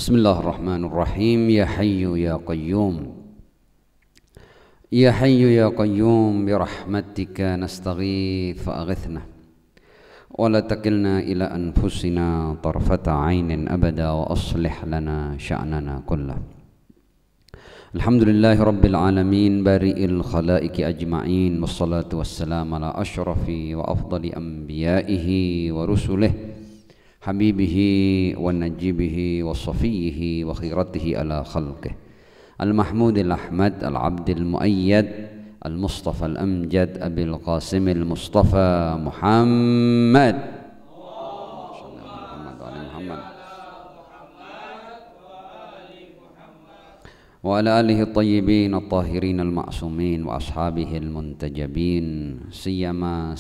Bismillahirrahmanirrahim. Ya Hayyu ya Qayyum, Ya Hayyu ya Qayyum, birahmatika nastaghith fa'aghithna wa la takilna ila anfusina tarfata 'ainin abada wa aslih lana sya'nana kullah. Alhamdulillahi rabbil alamin, bari'il khalaiqi ajma'in, wassalatu wassalamu ala ashrafi wa afdali anbiya'ihi wa rusulihi, habibihi wa najibihi wa safiyihi wa khiratihi ala khalqih, al-mahmudil ahmad, al-abdil muayyad, al-mustafa al-amjad, abil qasimil mustafa Muhammad wa ala alihi at-tayyibin at-tahirin al-ma'sumin wa ashabihi al-muntajabin, siyama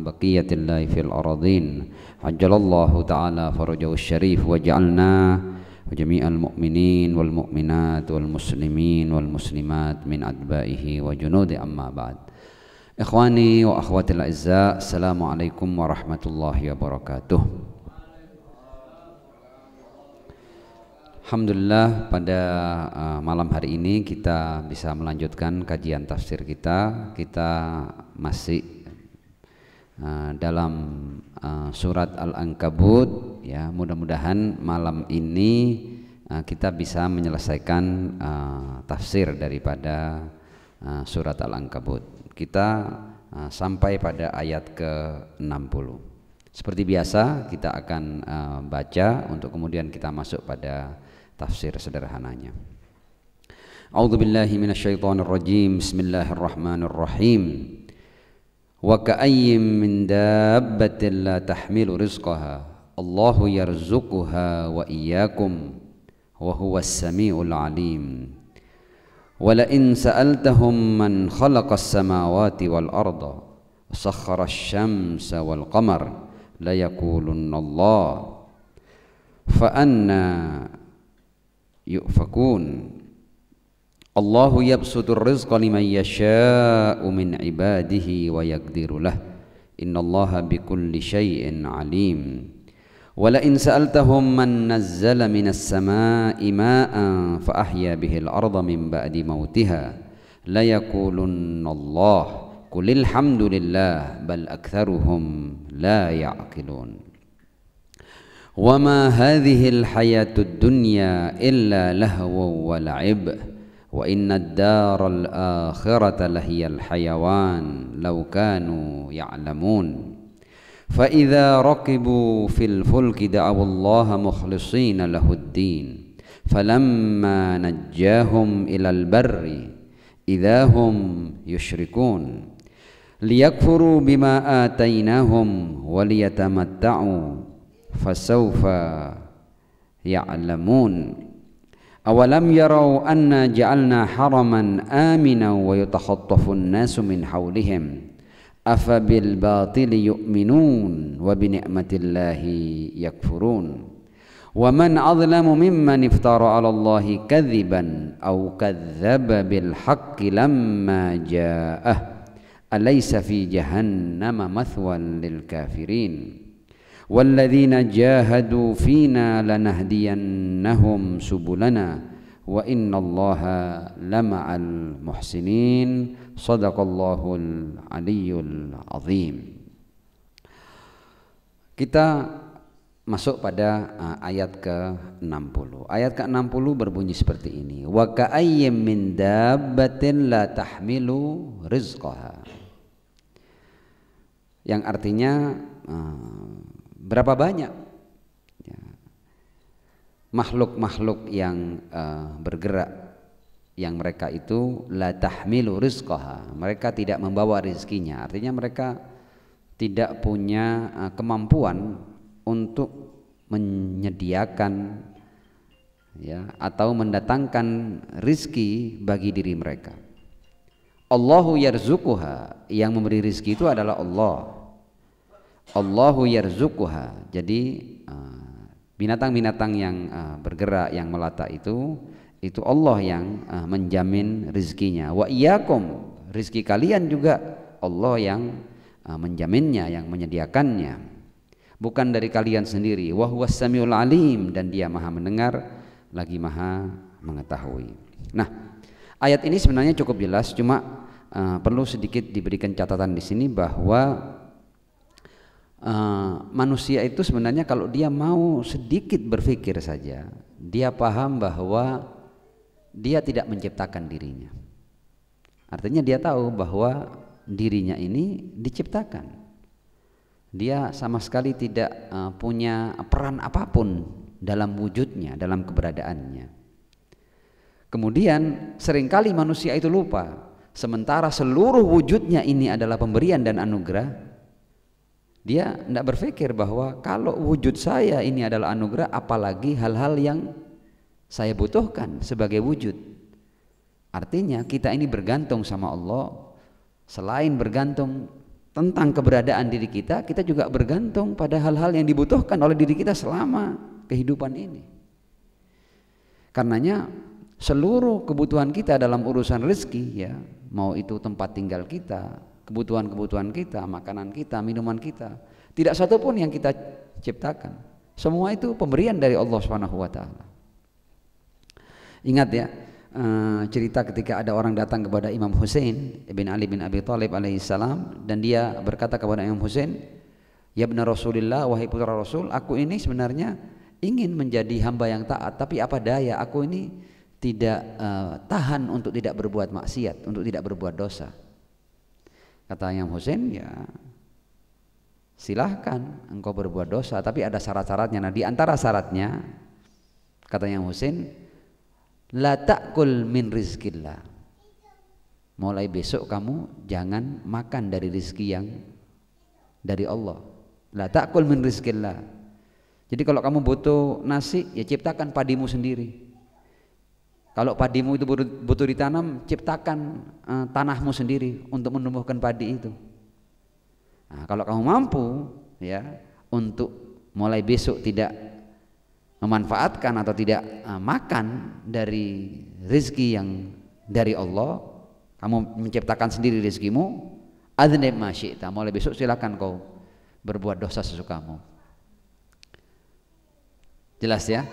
baqiyatillahi fil aradin, ajjalallahu ta'ala farajahu syarif wa ja'alna wa jami'al mu'minin wal mu'minat wal muslimin wal muslimat min adba'ihi wa junudi, amma ba'd. Ikhwani wa akhwatil a'izza, assalamualaikum warahmatullahi wabarakatuh. Alhamdulillah, pada malam hari ini kita bisa melanjutkan kajian tafsir kita. Kita masih dalam surat Al-Ankabut, ya. Mudah-mudahan malam ini kita bisa menyelesaikan tafsir daripada surat Al-Ankabut. Kita sampai pada ayat ke-60. Seperti biasa kita akan baca untuk kemudian kita masuk pada tafsir sederhananya. A'udzubillahi minasyaitonirrajim. Bismillahirrahmanirrahim. Wa ka'ayyin min dabbatin la tahmilu rizqaha Allahu yarzuquha wa iyyakum wa huwas samiul alim. Wa la in sa'altahum man khalaqas samawati wal arda wa sakhkhara asy-syamsa wal qamara la yaqulunna Allah fa anna yufakun. Allahu yabsutur rizqa liman yasha'u min ibadihi wa yaqdiru lah, innallaha bikulli syai'in alim. Wa la in sa'altahum man nazzala minas samaa'i ma'an fa ahya bihil arda min ba'di mautiha la yaqulunna Allah qulil hamdulillah bal aktsaruhum la ya'qilun. Wa ma hadhil hayatud dunya illa lahwu wa la'ib wa innad daral akhirata lahiyal hayawan law kanu ya'lamun. Fa idza raqibu fil fulki da'aw Allah mukhlishina lahuddin falamma najjahum ilal barri idza hum yushrikun liyakfuru bima atainahum wa liyatamatta'u fasawfa ya'lamun. Awalam yarau anna ja'alna haraman aminan wa yatakhattafu an-nasu min hawlihim afa bil batili yu'minun wa bi ni'matillahi yakfurun. Wa man adlamu mimman iftara 'ala Allahi kadhiban aw kadzdzaba bil haqqi lamma ja'ah alaysa fi jahannama mathwan lil kafirin. Walladzina jahadu fina lanahdiyannahum subulana wa innallaha lama'al muhsinin. Shadaqallahul aliyyul azim. Kita masuk pada ayat ke-60. Ayat ke-60 berbunyi seperti ini. Wa ka'ayyim min dabbatin la tahmilu rizqaha. Yang artinya berapa banyak makhluk-makhluk yang bergerak yang mereka itu la tahmilu rizqaha, mereka tidak membawa rezekinya. Artinya mereka tidak punya kemampuan untuk menyediakan, ya, atau mendatangkan rizki bagi diri mereka. Allahu yarzuquha, yang memberi rizki itu adalah Allah. Allahu yarzuquha. Jadi binatang-binatang yang bergerak, yang melata itu Allah yang menjamin rizkinya. Wa iyyakum, rizki kalian juga Allah yang menjaminnya, yang menyediakannya. bukan dari kalian sendiri. Wa huwas samiul alim, dan dia maha mendengar lagi Maha mengetahui. Nah, ayat ini sebenarnya cukup jelas, cuma perlu sedikit diberikan catatan di sini bahwa manusia itu sebenarnya kalau dia mau sedikit berpikir saja, dia paham bahwa dia tidak menciptakan dirinya. Artinya dia tahu bahwa dirinya ini diciptakan. Dia sama sekali tidak punya peran apapun dalam wujudnya, dalam keberadaannya. Kemudian seringkali manusia itu lupa, sementara seluruh wujudnya ini adalah pemberian dan anugerah. Dia tidak berpikir bahwa kalau wujud saya ini adalah anugerah, apalagi hal-hal yang saya butuhkan sebagai wujud. Artinya kita ini bergantung sama Allah. Selain bergantung tentang keberadaan diri kita, kita juga bergantung pada hal-hal yang dibutuhkan oleh diri kita selama kehidupan ini. Karenanya seluruh kebutuhan kita dalam urusan rezeki, ya, mau itu tempat tinggal kita, kebutuhan-kebutuhan kita, makanan kita, minuman kita, tidak satu pun yang kita ciptakan. Semua itu pemberian dari Allah Subhanahu wa taala. Ingat ya, cerita ketika ada orang datang kepada Imam Husain bin Ali bin Abi Thalib alaihissalam, dan dia berkata kepada Imam Husain, "Ya ibna Rasulillah, wahai putra Rasul, aku ini sebenarnya ingin menjadi hamba yang taat, tapi apa daya, aku ini tidak tahan untuk tidak berbuat maksiat, untuk tidak berbuat dosa." Kata Imam Husain, "Ya silahkan engkau berbuat dosa, tapi ada syarat-syaratnya." Nah, di antara syaratnya, kata Imam Husain, la ta'kul min rizkillah. Mulai besok kamu jangan makan dari rizki yang dari Allah. La ta'kul min rizkillah. Jadi kalau kamu butuh nasi, ya ciptakan padimu sendiri. Kalau padimu itu butuh ditanam, ciptakan tanahmu sendiri untuk menumbuhkan padi itu. Nah, kalau kamu mampu ya untuk mulai besok tidak memanfaatkan atau tidak makan dari rezeki yang dari Allah, kamu menciptakan sendiri rezekimu, adznib ma syi'ta, mulai besok silakan kau berbuat dosa sesukamu. Jelas ya?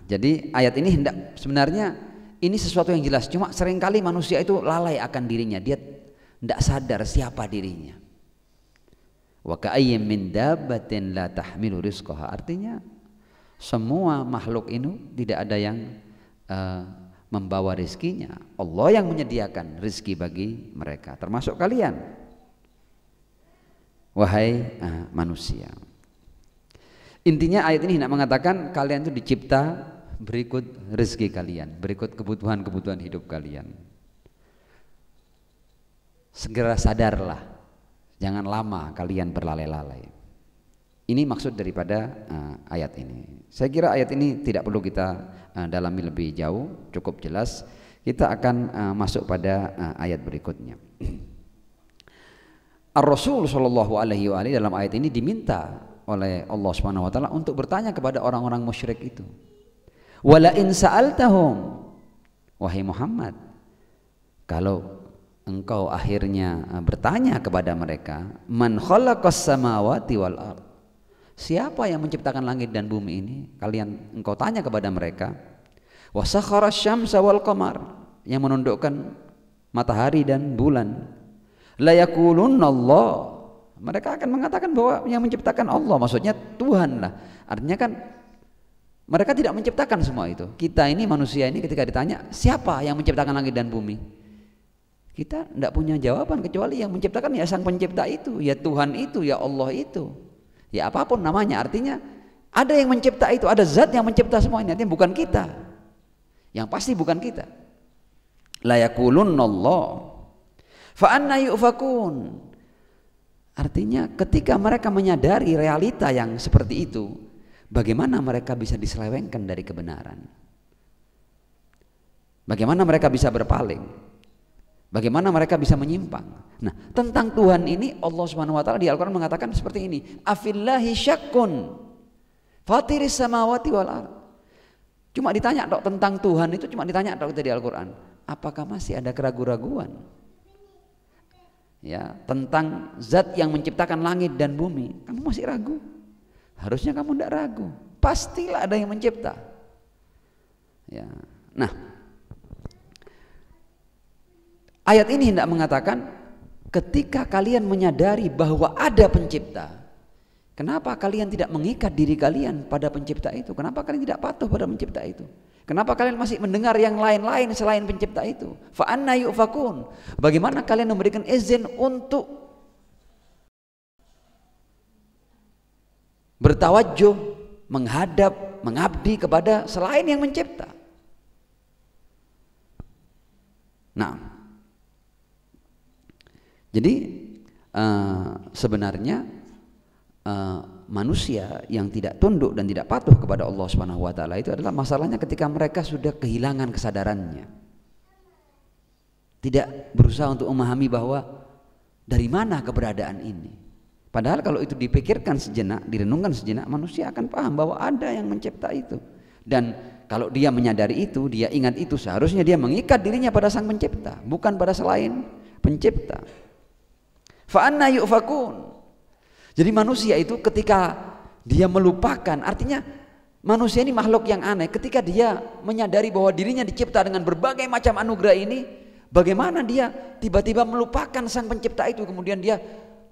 Jadi ayat ini hendak, sebenarnya ini sesuatu yang jelas, cuma seringkali manusia itu lalai akan dirinya, dia tidak sadar siapa dirinya. Wa ka'ayyim min dabbatin la tahmilu rizqaha, artinya semua makhluk ini tidak ada yang membawa rezekinya. Allah yang menyediakan rezeki bagi mereka, termasuk kalian, wahai manusia. Intinya ayat ini hendak mengatakan kalian itu dicipta berikut rezeki kalian, berikut kebutuhan-kebutuhan hidup kalian. Segera sadarlah, jangan lama kalian berlalai-lalai. Ini maksud daripada ayat ini. Saya kira ayat ini tidak perlu kita dalami lebih jauh, cukup jelas. Kita akan masuk pada ayat berikutnya. Ar-Rasul sallallahu alaihi wa alihi dalam ayat ini diminta oleh Allah Subhanahu wa taala untuk bertanya kepada orang-orang musyrik itu. Wala in sa'altahum, wahai Muhammad, kalau engkau akhirnya bertanya kepada mereka, man khalaqas samawati wal ardh, siapa yang menciptakan langit dan bumi ini? Engkau tanya kepada mereka. Wa sakhara syamsa wal qamar, yang menundukkan matahari dan bulan. La yaqulunna Allah, mereka akan mengatakan bahwa yang menciptakan Allah, maksudnya Tuhan lah. Artinya kan mereka tidak menciptakan semua itu. Kita ini manusia ini ketika ditanya siapa yang menciptakan langit dan bumi, kita tidak punya jawaban kecuali yang menciptakan ya sang pencipta itu, ya Tuhan itu, ya Allah itu, ya apapun namanya. Artinya ada yang mencipta itu, ada zat yang mencipta semua ini, artinya bukan kita, yang pasti bukan kita. La yaqulunna Allah fa anna yufakun, artinya ketika mereka menyadari realita yang seperti itu, bagaimana mereka bisa diselewengkan dari kebenaran, bagaimana mereka bisa berpaling, bagaimana mereka bisa menyimpang. Nah, tentang Tuhan ini Allah Subhanahu wa taala di Al-Qur'an mengatakan seperti ini, afillahi syakkun fatiris samawati wal ardh. Cuma ditanya dok tentang Tuhan itu, cuma ditanya dok di Al-Qur'an, apakah masih ada keraguan-raguan ya tentang zat yang menciptakan langit dan bumi? Kamu masih ragu? Harusnya kamu tidak ragu, pastilah ada yang mencipta. Ya. Nah, ayat ini hendak mengatakan ketika kalian menyadari bahwa ada pencipta, kenapa kalian tidak mengikat diri kalian pada pencipta itu? Kenapa kalian tidak patuh pada pencipta itu? Kenapa kalian masih mendengar yang lain-lain selain pencipta itu? Fa anna yufakun. Bagaimana kalian memberikan izin untuk bertawajjuh, menghadap, mengabdi kepada selain yang mencipta? Nah, jadi sebenarnya manusia yang tidak tunduk dan tidak patuh kepada Allah Subhanahu wa taala itu adalah masalahnya ketika mereka sudah kehilangan kesadarannya. Tidak berusaha untuk memahami bahwa dari mana keberadaan ini. Padahal kalau itu dipikirkan sejenak, direnungkan sejenak, manusia akan paham bahwa ada yang mencipta itu. Dan kalau dia menyadari itu, dia ingat itu, seharusnya dia mengikat dirinya pada sang pencipta, bukan pada selain pencipta. Fa anna yufakun. Jadi manusia itu ketika dia melupakan, artinya manusia ini makhluk yang aneh. Ketika dia menyadari bahwa dirinya dicipta dengan berbagai macam anugerah ini, bagaimana dia tiba-tiba melupakan sang pencipta itu, kemudian dia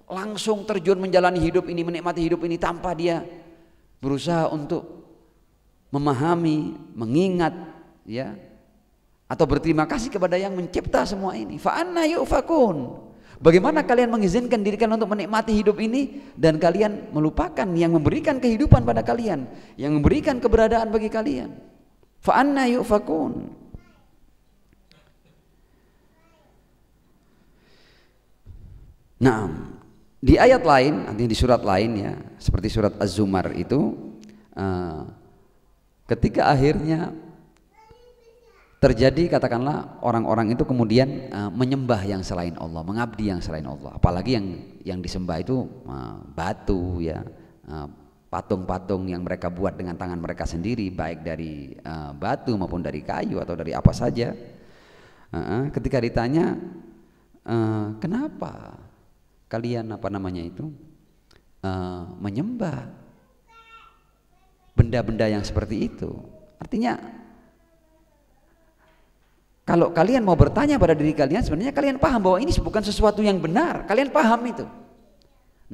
langsung terjun menjalani hidup ini, menikmati hidup ini tanpa dia berusaha untuk memahami, mengingat, ya, atau berterima kasih kepada yang mencipta semua ini. Fa anna yufakun. Bagaimana kalian mengizinkan diri kalian untuk menikmati hidup ini dan kalian melupakan yang memberikan kehidupan pada kalian, yang memberikan keberadaan bagi kalian? Fa anna yufakun. Nah, di ayat lain, artinya di surat lain ya, seperti surat Az-Zumar itu, ketika akhirnya terjadi katakanlah orang-orang itu kemudian menyembah yang selain Allah, mengabdi yang selain Allah, apalagi yang disembah itu batu ya, patung-patung yang mereka buat dengan tangan mereka sendiri, baik dari batu maupun dari kayu atau dari apa saja. Ketika ditanya kenapa kalian menyembah benda-benda yang seperti itu, artinya kalau kalian mau bertanya pada diri kalian, sebenarnya kalian paham bahwa ini bukan sesuatu yang benar, kalian paham itu.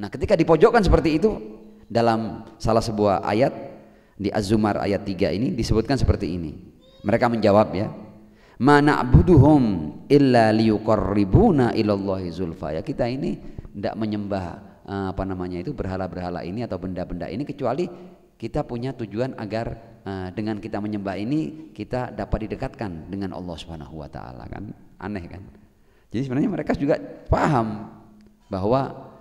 Nah, ketika dipojokkan seperti itu dalam salah sebuah ayat di Az-Zumar ayat 3 ini disebutkan seperti ini. Mereka menjawab ya, ma na'buduhum illa liyuqarribuna ilallahi zulfa. Ya, kita ini tidak menyembah berhala-berhala ini atau benda-benda ini kecuali kita punya tujuan agar dengan kita menyembah ini kita dapat didekatkan dengan Allah Subhanahu wa taala. Kan aneh kan? Jadi sebenarnya mereka juga paham bahwa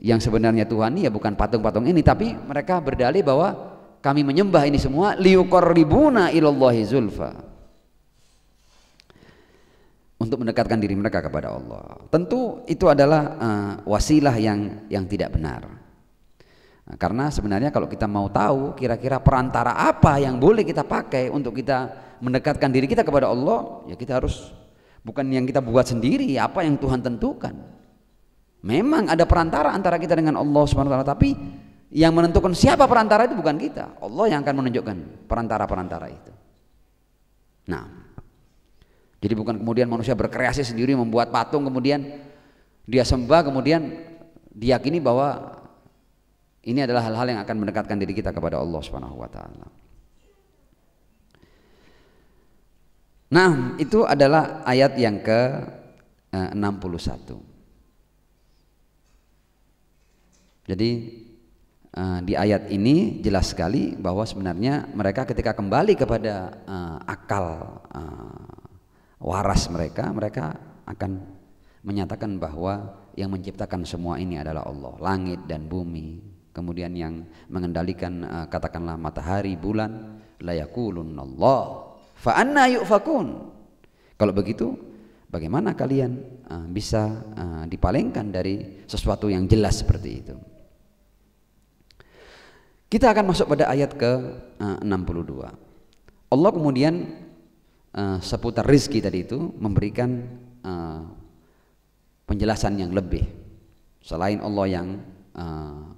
yang sebenarnya Tuhan ini ya bukan patung-patung ini, tapi mereka berdalih bahwa kami menyembah ini semua liyuqarribuna ilallahi zulfa, untuk mendekatkan diri mereka kepada Allah. Tentu itu adalah wasilah yang tidak benar. Nah, karena sebenarnya kalau kita mau tahu kira-kira perantara apa yang boleh kita pakai untuk kita mendekatkan diri kita kepada Allah, ya kita harus bukan yang kita buat sendiri, apa yang Tuhan tentukan. Memang ada perantara antara kita dengan Allah Subhanahu wa taala, tapi yang menentukan siapa perantara itu bukan kita. Allah yang akan menunjukkan perantara-perantara itu. Nah, jadi bukan kemudian manusia berkreasi sendiri membuat patung kemudian dia sembah, kemudian diyakini bahwa ini adalah hal-hal yang akan mendekatkan diri kita kepada Allah Subhanahu wa taala. Nah, itu adalah ayat yang ke-61. Jadi di ayat ini jelas sekali bahwa sebenarnya mereka ketika kembali kepada akal waras mereka akan menyatakan bahwa yang menciptakan semua ini adalah Allah, langit dan bumi. Kemudian yang mengendalikan katakanlah matahari, bulan, la yaqulunallah fa anna yufakun. Kalau begitu bagaimana kalian bisa dipalingkan dari sesuatu yang jelas seperti itu? Kita akan masuk pada ayat ke-62. Allah kemudian seputar rizki tadi itu memberikan penjelasan yang lebih. Selain Allah yang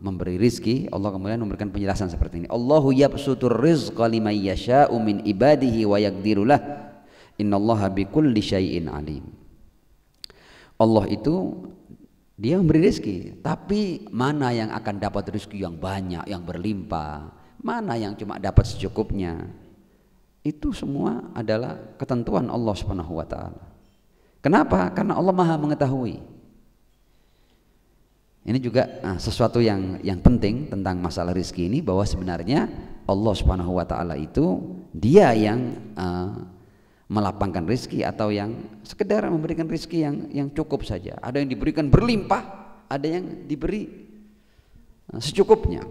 memberi rizki, Allah kemudian memberikan penjelasan seperti ini. Allahu yabsutur rizqa liman yasha'u min ibadihi wa yaqdiru lah. Innallaha bikulli syai'in alim. Allah itu dia memberi rizki, tapi mana yang akan dapat rizki yang banyak, yang berlimpah, mana yang cuma dapat secukupnya, itu semua adalah ketentuan Allah Subhanahu wa ta'ala. Kenapa? Karena Allah maha mengetahui. Ini juga sesuatu yang penting tentang masalah rizki ini, bahwa sebenarnya Allah Subhanahu wa ta'ala itu dia yang melapangkan rizki, atau yang sekedar memberikan rizki yang cukup saja. Ada yang diberikan berlimpah, ada yang diberi secukupnya.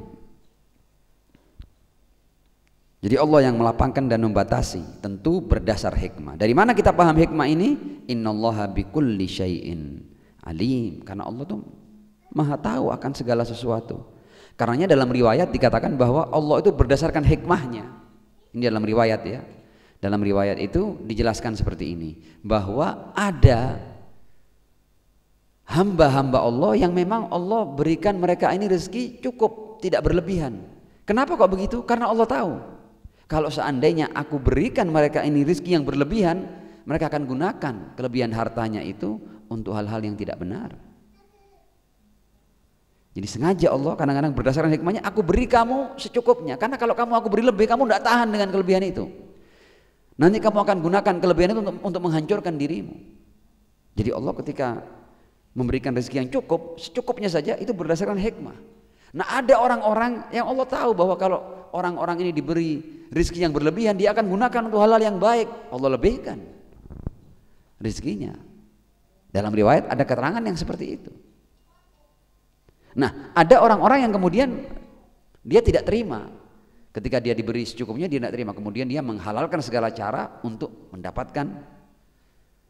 Jadi Allah yang melapangkan dan membatasi, tentu berdasar hikmah. Dari mana kita paham hikmah ini? Innallaha bikulli syai'in alim. Karena Allah tuh maha tahu akan segala sesuatu. Karenanya dalam riwayat dikatakan bahwa Allah itu berdasarkan hikmahnya. Ini dalam riwayat ya. Dalam riwayat itu dijelaskan seperti ini, bahwa ada hamba-hamba Allah yang memang Allah berikan mereka ini rezeki cukup, tidak berlebihan. Kenapa kok begitu? Karena Allah tahu kalau seandainya aku berikan mereka ini rezeki yang berlebihan, mereka akan gunakan kelebihan hartanya itu untuk hal-hal yang tidak benar. Jadi sengaja Allah kadang-kadang berdasarkan hikmahnya, aku beri kamu secukupnya, karena kalau kamu aku beri lebih, kamu tidak tahan dengan kelebihan itu. Nanti kamu akan gunakan kelebihan itu untuk menghancurkan dirimu. Jadi Allah ketika memberikan rezeki yang cukup, secukupnya saja, itu berdasarkan hikmah. Nah ada orang-orang yang Allah tahu bahwa kalau orang-orang ini diberi rezeki yang berlebihan, dia akan gunakan untuk hal-hal yang baik. Allah lebihkan rezekinya. Dalam riwayat ada keterangan yang seperti itu. Nah ada orang-orang yang kemudian dia tidak terima. Ketika dia diberi secukupnya dia tidak terima, kemudian dia menghalalkan segala cara untuk mendapatkan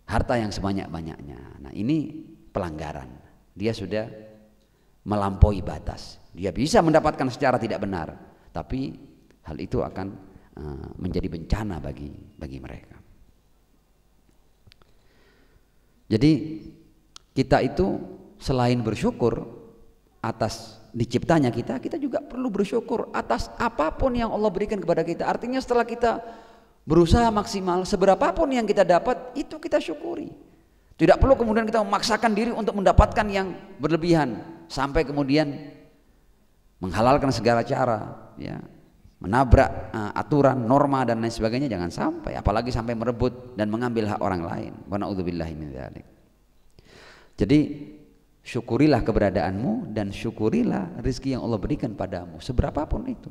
harta yang sebanyak-banyaknya. Nah ini pelanggaran, dia sudah melampaui batas. Dia bisa mendapatkan secara tidak benar, tapi hal itu akan menjadi bencana bagi mereka. Jadi kita itu selain bersyukur atas diciptanya kita juga perlu bersyukur atas apapun yang Allah berikan kepada kita. Artinya setelah kita berusaha maksimal, seberapapun yang kita dapat itu kita syukuri. Tidak perlu kemudian kita memaksakan diri untuk mendapatkan yang berlebihan, sampai kemudian menghalalkan segala cara, ya, menabrak aturan, norma dan lain sebagainya. Jangan sampai, apalagi sampai merebut dan mengambil hak orang lain. Wa na'udzubillahi min dzalik. Jadi syukurilah keberadaanmu dan syukurilah rezeki yang Allah berikan padamu, seberapapun itu,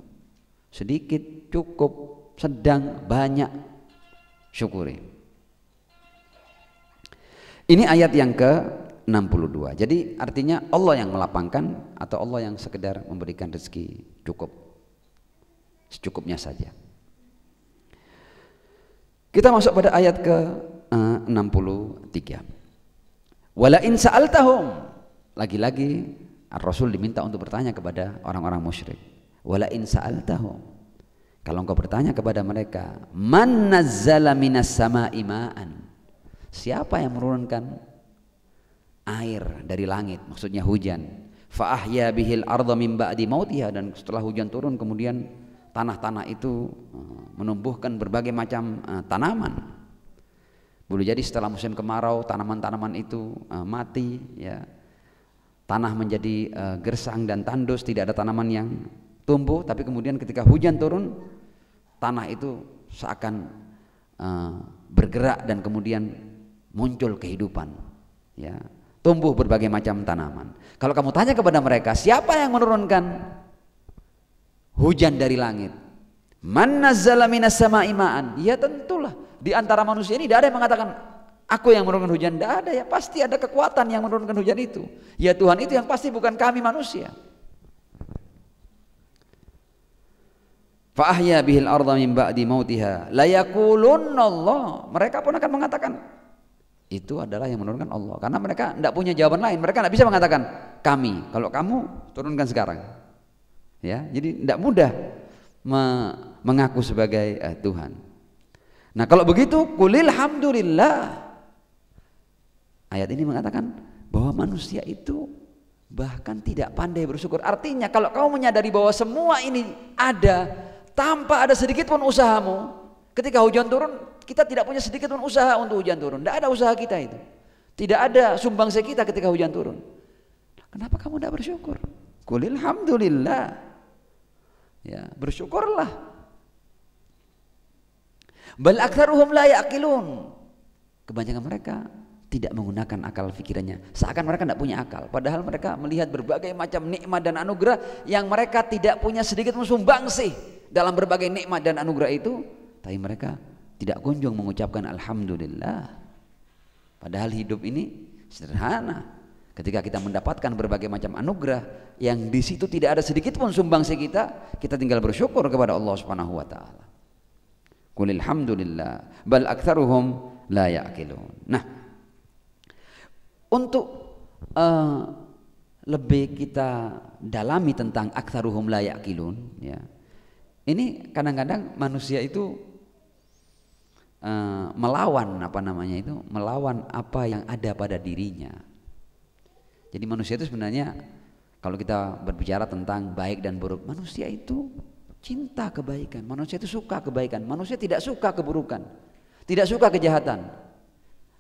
sedikit, cukup, sedang, banyak, syukuri. Ini ayat yang ke-62. Jadi artinya Allah yang melapangkan, atau Allah yang sekedar memberikan rezeki cukup, secukupnya saja. Kita masuk pada ayat ke-63. Wala in sa'altahum. Lagi-lagi Rasul diminta untuk bertanya kepada orang-orang musyrik. Wala in sa'altahum, kalau engkau bertanya kepada mereka, man nazzala minas sama'i ma'an, siapa yang menurunkan air dari langit, maksudnya hujan. Fa ahya bihil ardha min ba'di mautiha, dan setelah hujan turun kemudian tanah-tanah itu menumbuhkan berbagai macam tanaman. Boleh jadi setelah musim kemarau tanaman-tanaman itu mati, ya. Tanah menjadi gersang dan tandus, tidak ada tanaman yang tumbuh. Tapi kemudian ketika hujan turun, tanah itu seakan bergerak dan kemudian muncul kehidupan, ya, tumbuh berbagai macam tanaman. Kalau kamu tanya kepada mereka, siapa yang menurunkan hujan dari langit? Man nazzala minas sama'i ma'an. Ya tentulah di antara manusia ini tidak ada yang mengatakan aku yang menurunkan hujan. Tidak ada, ya pasti ada kekuatan yang menurunkan hujan itu. Ya Tuhan itu yang pasti, bukan kami manusia. Fa ahya bihil ardha min ba'di mautiha la yaqulunna Allah. Mereka pun akan mengatakan itu adalah yang menurunkan Allah, karena mereka tidak punya jawaban lain. Mereka tidak bisa mengatakan kami, kalau kamu turunkan sekarang, ya. Jadi tidak mudah mengaku sebagai Tuhan. Nah kalau begitu, qulil hamdulillah. Ayat ini mengatakan bahwa manusia itu bahkan tidak pandai bersyukur. Artinya kalau kamu menyadari bahwa semua ini ada tanpa ada sedikit pun usahamu, ketika hujan turun kita tidak punya sedikit pun usaha untuk hujan turun, tidak ada usaha kita itu, tidak ada sumbangsi kita ketika hujan turun. Kenapa kamu tidak bersyukur? Qulil hamdulillah, ya bersyukurlah. Bal aktsaruhum la yaqilun, kebanyakan mereka tidak menggunakan akal pikirannya, seakan mereka tidak punya akal, padahal mereka melihat berbagai macam nikmat dan anugerah yang mereka tidak punya sedikit pun sumbangsih dalam berbagai nikmat dan anugerah itu, tapi mereka tidak kunjung mengucapkan alhamdulillah. Padahal hidup ini sederhana. Ketika kita mendapatkan berbagai macam anugerah yang di situ tidak ada sedikit pun sumbangsi kita, kita tinggal bersyukur kepada Allah Subhanahu wa taala. Qulil hamdulillah bal aktsaruhum la ya'qilun. Nah, untuk lebih kita dalami tentang aktsaruhum la ya'qilun, ya. Ini kadang-kadang manusia itu melawan melawan apa yang ada pada dirinya. Jadi manusia itu sebenarnya kalau kita berbicara tentang baik dan buruk, manusia itu cinta kebaikan, manusia itu suka kebaikan, manusia tidak suka keburukan, tidak suka kejahatan.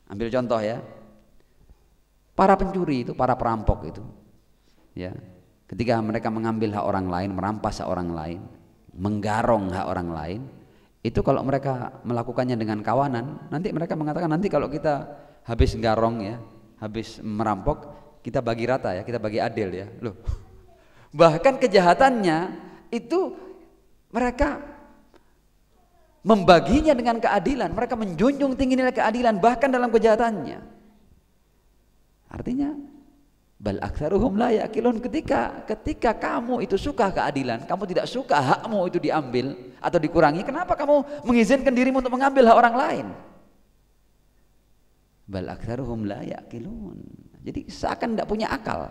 Ambil contoh ya, para pencuri itu, para perampok itu, ya, ketika mereka mengambil hak orang lain, merampas hak orang lain, menggarong hak orang lain, itu kalau mereka melakukannya dengan kawanan, nanti mereka mengatakan nanti kalau kita habis garong ya, habis merampok, kita bagi rata ya, kita bagi adil ya. Loh, bahkan kejahatannya itu mereka membaginya dengan keadilan, mereka menjunjung tinggi nilai keadilan bahkan dalam kejahatannya. Artinya bal aktsaruhum la yaqilun, ketika kamu itu suka keadilan, kamu tidak suka hakmu itu diambil atau dikurangi, kenapa kamu mengizinkan dirimu untuk mengambil hak orang lain? Bal aktsaruhum la yaqilun. Jadi seakan tidak punya akal.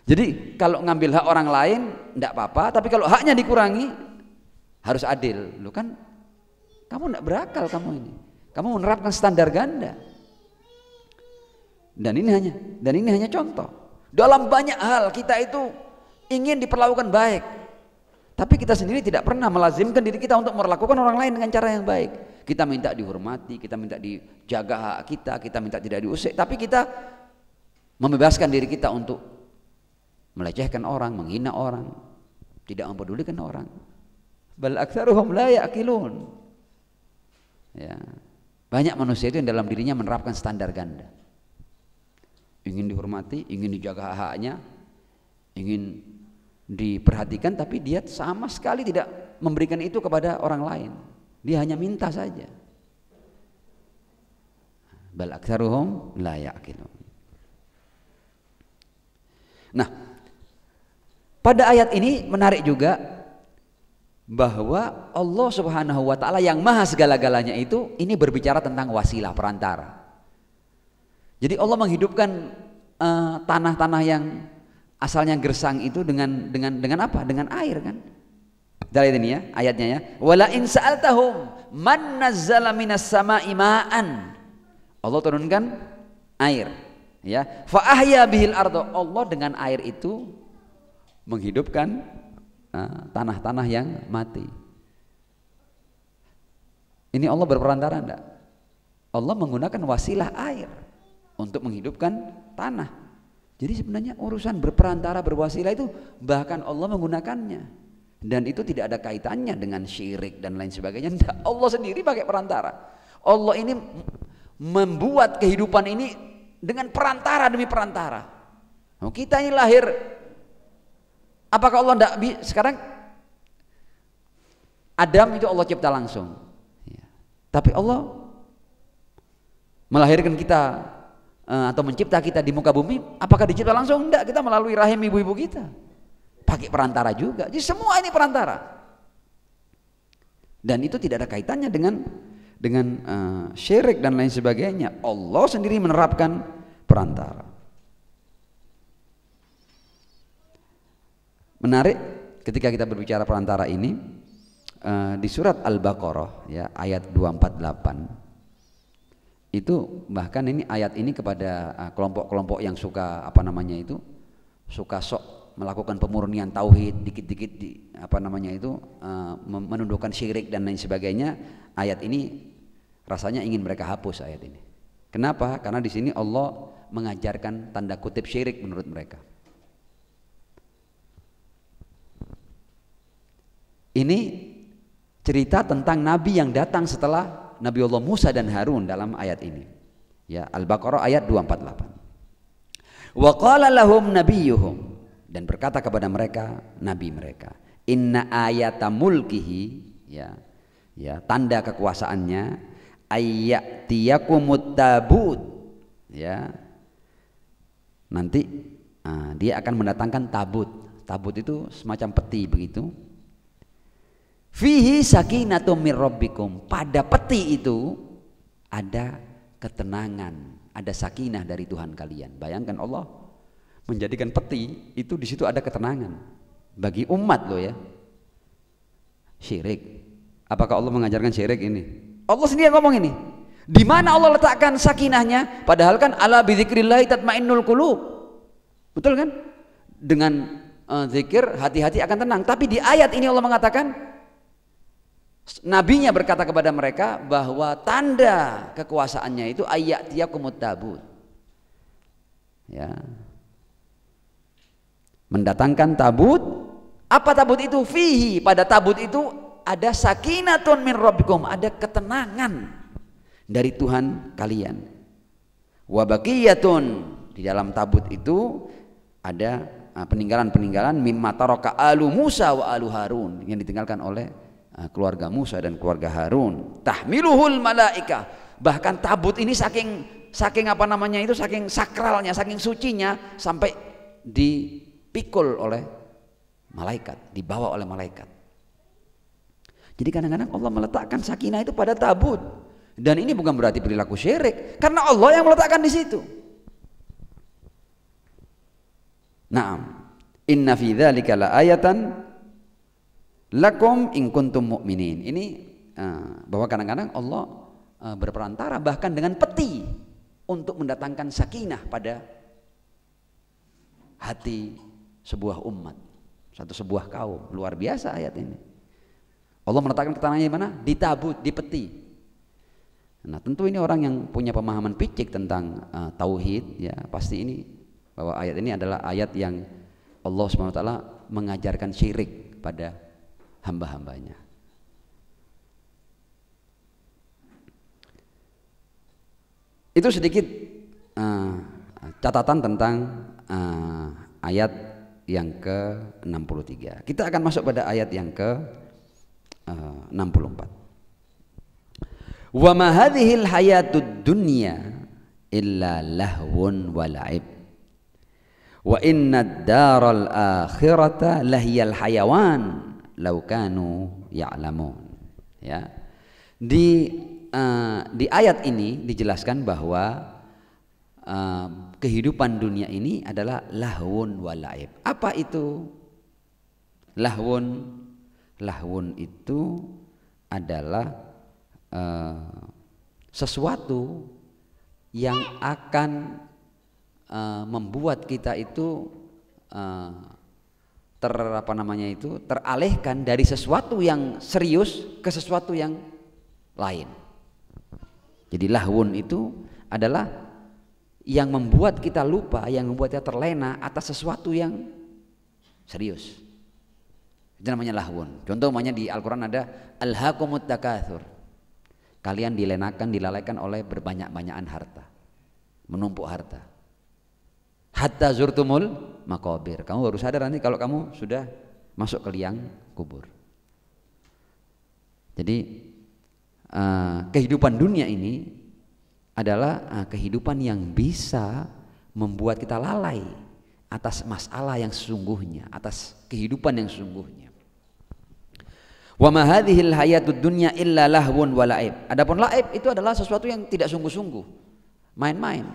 Jadi kalau ngambil hak orang lain tidak apa-apa, tapi kalau haknya dikurangi harus adil. Lu kan kamu tidak berakal, kamu ini. Kamu menerapkan standar ganda. Dan ini hanya contoh. Dalam banyak hal kita itu ingin diperlakukan baik, tapi kita sendiri tidak pernah melazimkan diri kita untuk memperlakukan orang lain dengan cara yang baik. Kita minta dihormati, kita minta dijaga hak kita minta tidak diusik, tapi kita membebaskan diri kita untuk melecehkan orang, menghina orang, tidak mempedulikan orang. Bal aktsaruhum la yaqilun. Ya. Banyak manusia itu yang dalam dirinya menerapkan standar ganda. Ingin dihormati, ingin dijaga haknya, ingin diperhatikan, tapi dia sama sekali tidak memberikan itu kepada orang lain. Dia hanya minta saja. Bal aktsaruhum la yaqilun. Nah, pada ayat ini menarik juga bahwa Allah Subhanahu wa taala yang maha segala-galanya itu ini berbicara tentang wasilah, perantara. Jadi Allah menghidupkan tanah-tanah yang asalnya gersang itu dengan apa? Dengan air kan? Dari ini ya, ayatnya ya. Wala in sa'altahum man nazzala minas sama'i ma'an. Allah turunkan air, ya. Fa ahya bihil arda. Allah dengan air itu menghidupkan tanah-tanah yang mati. Ini Allah berperantara enggak? Allah menggunakan wasilah air untuk menghidupkan tanah. Jadi sebenarnya urusan berperantara, berwasilah itu bahkan Allah menggunakannya, dan itu tidak ada kaitannya dengan syirik dan lain sebagainya. Enggak, Allah sendiri pakai perantara. Allah ini membuat kehidupan ini dengan perantara demi perantara. Nah, kita ini lahir, apakah Allah enggak sekarang Adam itu Allah cipta langsung ya. Tapi Allah melahirkan kita atau mencipta kita di muka bumi, apakah dicipta langsung? Enggak, kita melalui rahim ibu-ibu kita pakai perantara juga. Jadi semua ini perantara, dan itu tidak ada kaitannya dengan syirik dan lain sebagainya. Allah sendiri menerapkan perantara. Menarik ketika kita berbicara perantara ini, di surat Al-Baqarah ya, ayat 248 itu bahkan ini ayat ini kepada kelompok-kelompok yang suka suka sok melakukan pemurnian tauhid, dikit-dikit menundukkan syirik dan lain sebagainya, ayat ini rasanya ingin mereka hapus ayat ini. Kenapa? Karena di sini Allah mengajarkan tanda kutip syirik menurut mereka. Ini cerita tentang nabi yang datang setelah Nabi Allah Musa dan Harun dalam ayat ini. Ya, Al-Baqarah ayat 248. Wa qala lahum nabiyuhum, dan berkata kepada mereka nabi mereka, inna ayata mulkihi, ya tanda kekuasaannya, ayyatiyakumut tabut, ya nanti dia akan mendatangkan tabut. Tabut itu semacam peti begitu. Fihi sakinatum mir rabbikum, pada peti itu ada ketenangan, ada sakinah dari Tuhan kalian. Bayangkan Allah menjadikan peti itu, di situ ada ketenangan bagi umat loh ya. Syirik, apakah Allah mengajarkan syirik ini? Allah sendiri ngomong ini. Di mana Allah letakkan sakinahnya? Padahal kan ala bidzikrillah tatmainnul qulub. Betul kan? Dengan zikir hati-hati akan tenang. Tapi di ayat ini Allah mengatakan, nabinya berkata kepada mereka bahwa tanda kekuasaannya itu ayyatiyakumut tabut. Ya. Mendatangkan tabut. Apa tabut itu? Fihi, pada tabut itu ada sakinatun min rabbikum, ada ketenangan dari Tuhan kalian. Wa baqiyatun, di dalam tabut itu ada peninggalan-peninggalan mimma taraka alu Musa wa alu Harun, yang ditinggalkan oleh keluarga Musa dan keluarga Harun. Tahmiluhul malaika, bahkan tabut ini saking saking sakralnya, saking sucinya, sampai dipikul oleh malaikat, dibawa oleh malaikat. Jadi kadang-kadang Allah meletakkan sakinah itu pada tabut, dan ini bukan berarti perilaku syirik, karena Allah yang meletakkan di situ. Naam, inna fi dzalika laayatan lakum in kuntum mu'minin. Ini bahwa kadang-kadang Allah berperantara bahkan dengan peti untuk mendatangkan sakinah pada hati sebuah umat, sebuah kaum. Luar biasa ayat ini. Allah meletakkan ketenangannya di mana? Di tabut, di peti. Nah, tentu ini orang yang punya pemahaman picik tentang tauhid, ya pasti ini bahwa ayat ini adalah ayat yang Allah SWT mengajarkan syirik pada hamba-hambanya. Itu sedikit catatan tentang ayat yang ke-63. Kita akan masuk pada ayat yang ke-64. Wa ma hadhil hayatud dunya illa lahwun wa la'ib wa innad daral akhirata lahiyal hayawan law kanu ya'lamun. Ya. Di ayat ini dijelaskan bahwa kehidupan dunia ini adalah lahwun wa la'ib. Apa itu lahwun? Lahwun itu adalah sesuatu yang akan membuat kita itu teralihkan dari sesuatu yang serius ke sesuatu yang lain. Jadi lahwun itu adalah yang membuat kita lupa, yang membuat kita terlena atas sesuatu yang serius. Itu namanya lahwun. Contoh di Al-Quran ada alhaakumut takatsur. Kalian dilalaikan oleh berbanyak-banyakan harta, menumpuk harta. Hatta zurtumul maqabir. Kamu baru sadar nanti kalau kamu sudah masuk ke liang kubur. Jadi kehidupan dunia ini adalah kehidupan yang bisa membuat kita lalai atas masalah yang sesungguhnya, atas kehidupan yang sesungguhnya. Wa ma hadhil hayatud dunya illa lahwun wa la'ib. Adapun la'ib itu adalah sesuatu yang tidak sungguh-sungguh, main-main.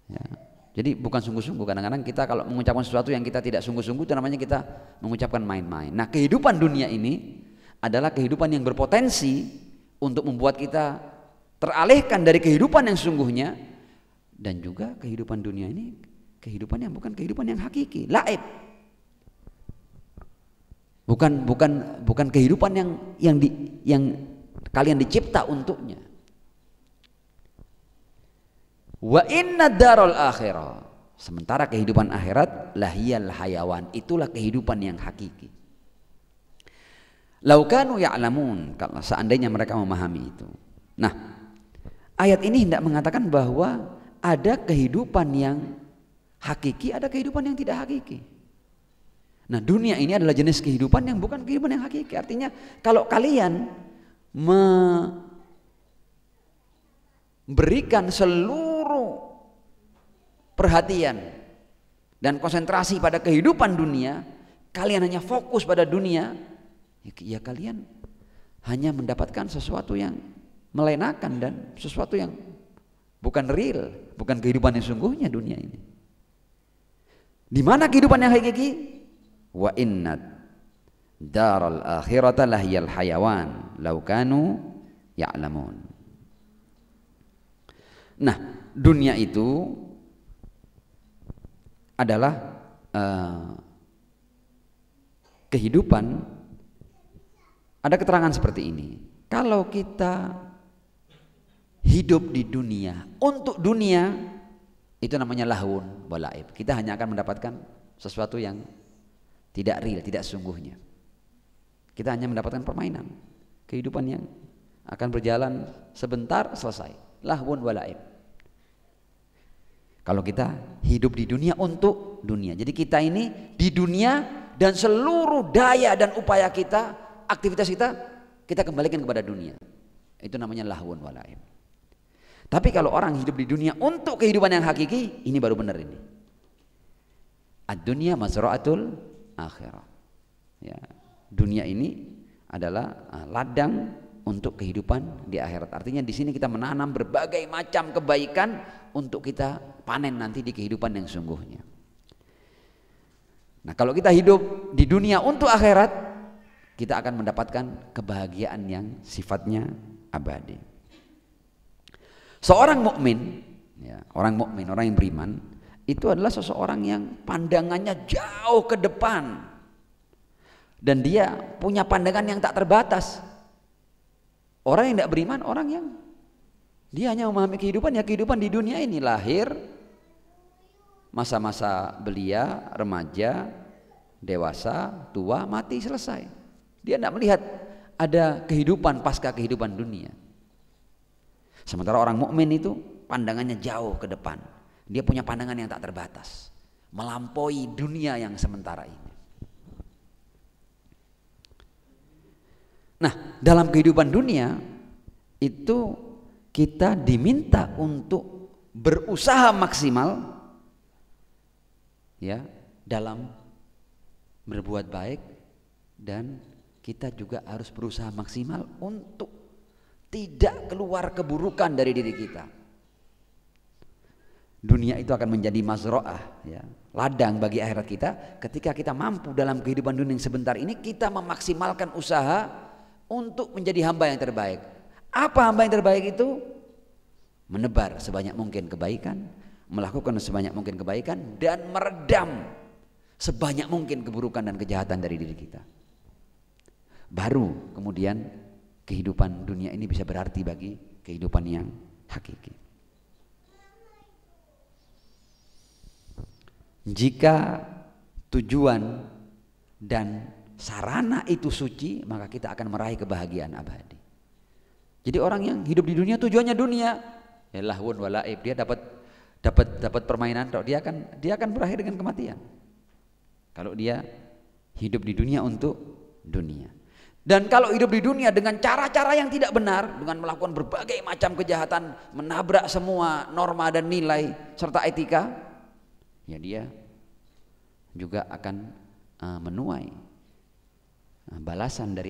Ya. Jadi bukan sungguh-sungguh. Kadang-kadang kita kalau mengucapkan sesuatu yang kita tidak sungguh-sungguh, itu namanya kita mengucapkan main-main. Nah, kehidupan dunia ini adalah kehidupan yang berpotensi untuk membuat kita teralihkan dari kehidupan yang sesungguhnya, dan juga kehidupan dunia ini kehidupan yang bukan kehidupan yang hakiki, laib. Bukan kehidupan yang kalian dicipta untuknya. Wa inna darul akhirah, sementara kehidupan akhirat lahiyal hayawan, itulah kehidupan yang hakiki. Lau kanu ya'lamun, kalau seandainya mereka memahami itu. Nah, ayat ini hendak mengatakan bahwa ada kehidupan yang hakiki, ada kehidupan yang tidak hakiki. Nah, dunia ini adalah jenis kehidupan yang bukan kehidupan yang hakiki. Artinya kalau kalian memberikan seluruh perhatian dan konsentrasi pada kehidupan dunia, kalian hanya fokus pada dunia, ya kalian hanya mendapatkan sesuatu yang melenakan dan sesuatu yang bukan real, bukan kehidupan yang sungguhnya dunia ini. Di mana kehidupan yang hakiki? Wa inna daral akhirata lahiyal hayawan law kanu ya'lamun. Nah, dunia itu adalah kehidupan. Ada keterangan seperti ini. Kalau kita hidup di dunia untuk dunia, itu namanya lahun walaib. Kita hanya akan mendapatkan sesuatu yang tidak real, tidak sungguhnya. Kita hanya mendapatkan permainan, kehidupan yang akan berjalan sebentar selesai, lahun walaib. Kalau kita hidup di dunia untuk dunia, jadi kita ini di dunia dan seluruh daya dan upaya kita, aktivitas kita kembalikan kepada dunia. Itu namanya lahun walaib. Tapi kalau orang hidup di dunia untuk kehidupan yang hakiki, ini baru benar ini. Ad-dunya mazra'atul akhirah. Ya, dunia ini adalah ladang untuk kehidupan di akhirat. Artinya di sini kita menanam berbagai macam kebaikan untuk kita panen nanti di kehidupan yang sungguhnya. Nah, kalau kita hidup di dunia untuk akhirat, kita akan mendapatkan kebahagiaan yang sifatnya abadi. Seorang mukmin, ya, orang yang beriman, itu adalah seseorang yang pandangannya jauh ke depan dan dia punya pandangan yang tak terbatas. Orang yang tidak beriman, orang yang dia hanya memahami kehidupan, ya kehidupan di dunia ini, lahir, masa-masa belia, remaja, dewasa, tua, mati, selesai. Dia tidak melihat ada kehidupan pasca kehidupan dunia. Sementara orang mukmin itu pandangannya jauh ke depan. Dia punya pandangan yang tak terbatas, melampaui dunia yang sementara ini. Nah, dalam kehidupan dunia itu kita diminta untuk berusaha maksimal, ya, dalam berbuat baik, dan kita juga harus berusaha maksimal untuk tidak keluar keburukan dari diri kita. Dunia itu akan menjadi mazro'ah, ya, ladang bagi akhirat kita ketika kita mampu dalam kehidupan dunia yang sebentar ini kita memaksimalkan usaha untuk menjadi hamba yang terbaik. Apa hamba yang terbaik itu? Menebar sebanyak mungkin kebaikan, melakukan sebanyak mungkin kebaikan, dan meredam sebanyak mungkin keburukan dan kejahatan dari diri kita. Baru kemudian kehidupan dunia ini bisa berarti bagi kehidupan yang hakiki. Jika tujuan dan sarana itu suci, maka kita akan meraih kebahagiaan abadi. Jadi orang yang hidup di dunia tujuannya dunia, ya lahun walaib, dia dapat permainan, dia akan berakhir dengan kematian. Kalau dia hidup di dunia untuk dunia. Dan kalau hidup di dunia dengan cara-cara yang tidak benar, dengan melakukan berbagai macam kejahatan, menabrak semua norma dan nilai serta etika, ya dia juga akan menuai balasan dari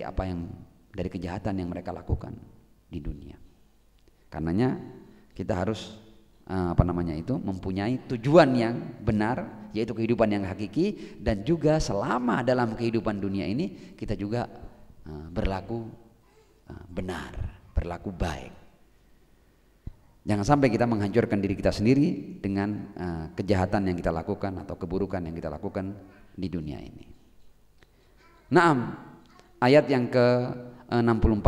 dari kejahatan yang mereka lakukan di dunia. Karenanya kita harus mempunyai tujuan yang benar, yaitu kehidupan yang hakiki, dan juga selama dalam kehidupan dunia ini kita juga berlaku benar, berlaku baik. Jangan sampai kita menghancurkan diri kita sendiri dengan kejahatan yang kita lakukan atau keburukan yang kita lakukan di dunia ini. Naam, ayat yang ke-64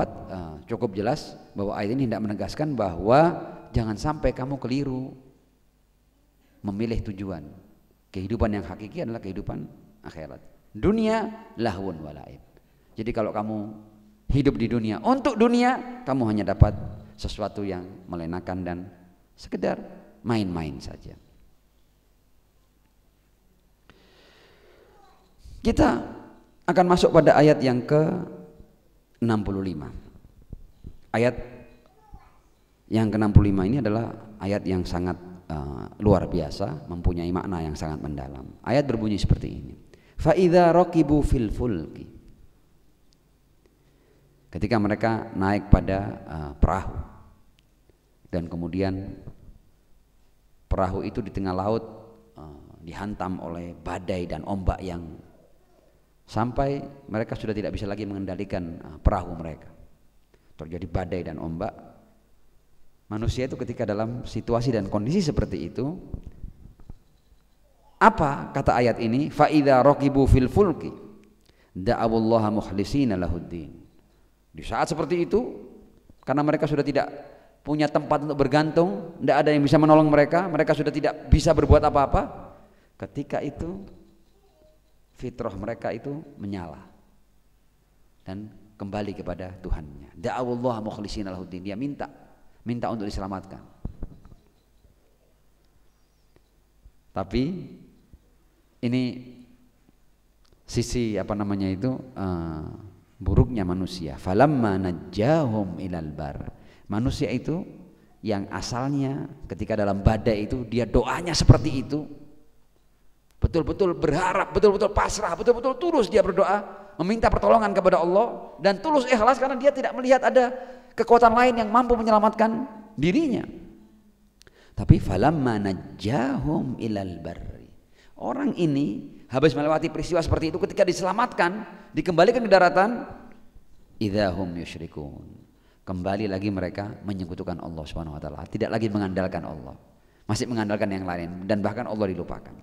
cukup jelas bahwa ayat ini hendak menegaskan bahwa jangan sampai kamu keliru memilih tujuan. Kehidupan yang hakiki adalah kehidupan akhirat. Dunia lahwun walaib. Jadi kalau kamu hidup di dunia untuk dunia, kamu hanya dapat sesuatu yang melenakan dan sekedar main-main saja. Kita akan masuk pada ayat yang ke-65. Ayat yang ke-65 ini adalah ayat yang sangat luar biasa, mempunyai makna yang sangat mendalam. Ayat berbunyi seperti ini. Fa idza raqibu fil fulki. Ketika mereka naik pada perahu dan kemudian perahu itu di tengah laut dihantam oleh badai dan ombak yang sampai mereka sudah tidak bisa lagi mengendalikan perahu mereka. Terjadi badai dan ombak. Manusia itu ketika dalam situasi dan kondisi seperti itu, apa kata ayat ini? Fa idza raqibu fil fulki da'awallaha mukhlishina lahuddin. Di saat seperti itu, karena mereka sudah tidak punya tempat untuk bergantung, tidak ada yang bisa menolong mereka, mereka sudah tidak bisa berbuat apa-apa. Ketika itu fitrah mereka itu menyala dan kembali kepada Tuhannya. Da'awallaha mukhlishina lahuddin. Dia minta untuk diselamatkan. Tapi ini sisi buruknya manusia. Falamma najjahum ilal bar. Manusia itu yang asalnya ketika dalam badai itu dia doanya seperti itu. Betul-betul berharap, betul-betul pasrah, betul-betul tulus dia berdoa, meminta pertolongan kepada Allah dan tulus ikhlas karena dia tidak melihat ada kekuatan lain yang mampu menyelamatkan dirinya. Tapi falamma najjahum ilal barri. Orang ini habis melewati peristiwa seperti itu, ketika diselamatkan, dikembalikan ke daratan, idzahum yusyrikun. Kembali lagi mereka menyekutukan Allah Subhanahu wa taala, tidak lagi mengandalkan Allah. Masih mengandalkan yang lain dan bahkan Allah dilupakan.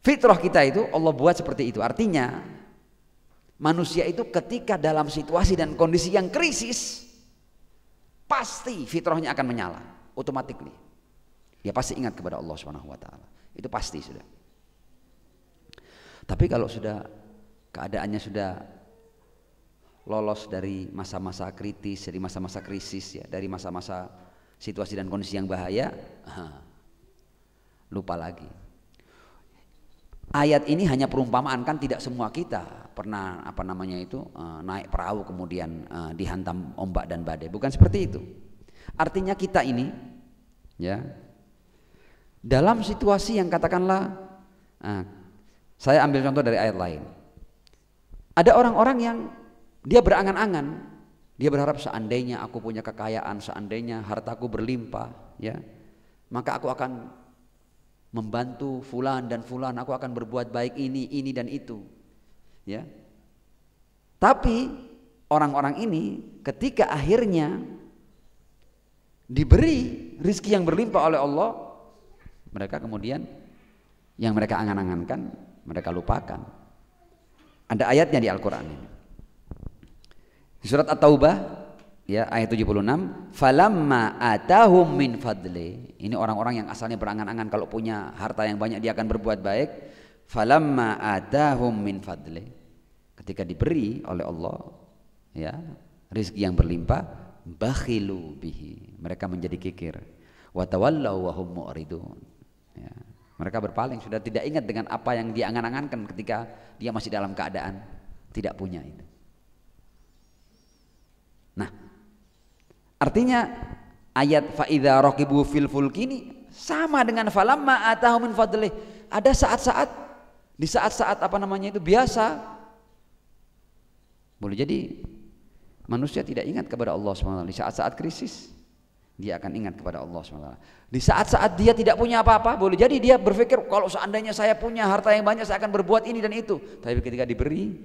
Fitrah kita itu Allah buat seperti itu. Artinya manusia itu ketika dalam situasi dan kondisi yang krisis, pasti fitrahnya akan menyala, automatically. Dia pasti ingat kepada Allah Subhanahu wa taala. Itu pasti sudah. Tapi kalau sudah keadaannya sudah lolos dari masa-masa kritis, dari masa-masa krisis ya, dari masa-masa situasi dan kondisi yang bahaya, lupa lagi. Ayat ini hanya perumpamaan, kan tidak semua kita pernah naik perahu kemudian dihantam ombak dan badai, bukan seperti itu. Artinya kita ini ya dalam situasi yang katakanlah saya ambil contoh dari ayat lain. Ada orang-orang yang dia berangan-angan, dia berharap seandainya aku punya kekayaan, seandainya hartaku berlimpah, ya, maka aku akan membantu fulan dan fulan, aku akan berbuat baik ini dan itu, ya. Tapi orang-orang ini ketika akhirnya diberi rizki yang berlimpah oleh Allah, mereka kemudian yang mereka angan-angankan mereka lupakan. Ada ayatnya di Al-Quran ini. Di surat At-Taubah ya ayat 76, falamma atahum min fadli. Ini orang-orang yang asalnya berangan-angan kalau punya harta yang banyak dia akan berbuat baik. Falamma atahum min fadli. Ketika diberi oleh Allah ya rizki yang berlimpah, bakhilu bihi. Mereka menjadi kikir. Wa tawallaw wa hum mu'ridun. Ya, mereka berpaling, sudah tidak ingat dengan apa yang dia angan-angankan ketika dia masih dalam keadaan tidak punya itu. Nah, artinya ayat fa idza raqibu fil fulki ini sama dengan falamma atahum min fadlih. Ada saat-saat di saat-saat itu biasa. Boleh jadi manusia tidak ingat kepada Allah SWT. Di saat-saat krisis dia akan ingat kepada Allah SWT. Di saat-saat dia tidak punya apa-apa, boleh jadi dia berpikir kalau seandainya saya punya harta yang banyak saya akan berbuat ini dan itu. Tapi ketika diberi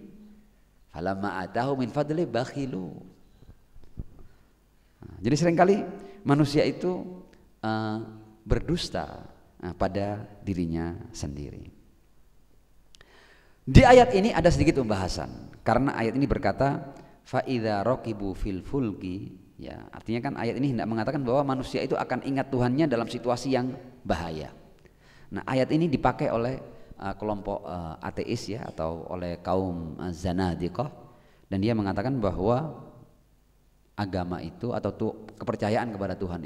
falamma atahu min fadli bakhilu. Jadi seringkali manusia itu berdusta pada dirinya sendiri. Di ayat ini ada sedikit pembahasan, karena ayat ini berkata fa idza raqibu fil fulki, ya, artinya kan ayat ini hendak mengatakan bahwa manusia itu akan ingat Tuhannya dalam situasi yang bahaya. Nah, ayat ini dipakai oleh kelompok ateis, ya, atau oleh kaum zanadiqah, dan dia mengatakan bahwa agama itu atau kepercayaan kepada Tuhan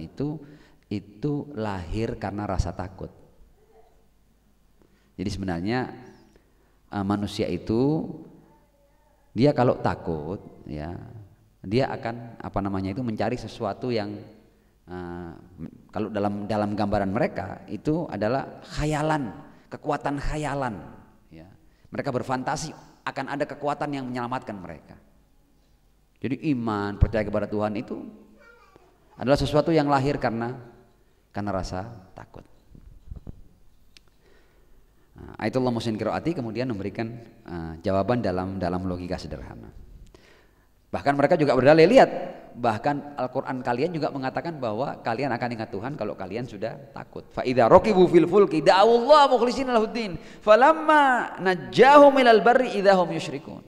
itu lahir karena rasa takut. Jadi sebenarnya manusia itu dia kalau takut, ya, dia akan mencari sesuatu yang kalau dalam gambaran mereka itu adalah khayalan, kekuatan khayalan, ya. Mereka berfantasi akan ada kekuatan yang menyelamatkan mereka. Jadi iman, percaya kepada Tuhan itu adalah sesuatu yang lahir karena rasa takut. Ayatullah Muhsin Qiraati kemudian memberikan jawaban dalam logika sederhana. Bahkan mereka juga berdalil, lihat, bahkan Al-Quran kalian juga mengatakan bahwa kalian akan ingat Tuhan kalau kalian sudah takut. Fa idza raqibu fil fulki da'awallaha mukhlishina lahuddin falamma najjahum ilal barri idza hum yusyrikun.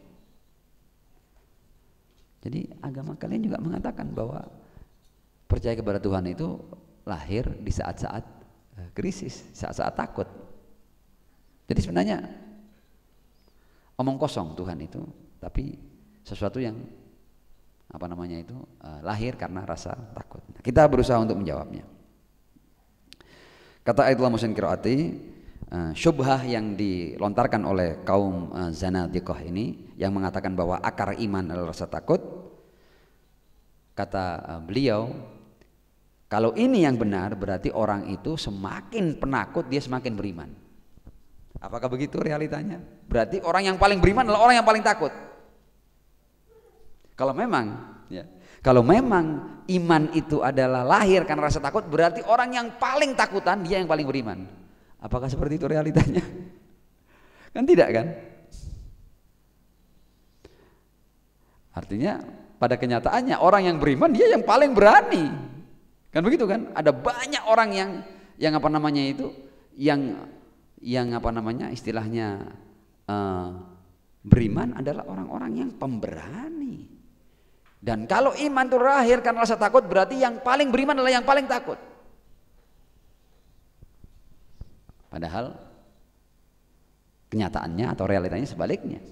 Jadi agama kalian juga mengatakan bahwa percaya kepada Tuhan itu lahir di saat-saat krisis, saat-saat takut. Jadi sebenarnya omong kosong Tuhan itu, tapi sesuatu yang lahir karena rasa takut. Nah, kita berusaha untuk menjawabnya. Kata Ayatullah Muhsin Qiraati, syubhah yang dilontarkan oleh kaum zanadiqah ini yang mengatakan bahwa akar iman adalah rasa takut. Kata beliau, kalau ini yang benar berarti orang itu semakin penakut dia semakin beriman. Apakah begitu realitanya? Berarti orang yang paling beriman adalah orang yang paling takut. Kalau memang iman itu adalah lahir karena rasa takut, berarti orang yang paling takutan dia yang paling beriman. Apakah seperti itu realitanya? Kan tidak, kan? Artinya pada kenyataannya orang yang beriman dia yang paling berani. Kan begitu, kan? Ada banyak orang istilahnya beriman adalah orang-orang yang pemberani. Dan kalau iman itu lahir karena rasa takut, berarti yang paling beriman adalah yang paling takut. Padahal kenyataannya atau realitanya sebaliknya.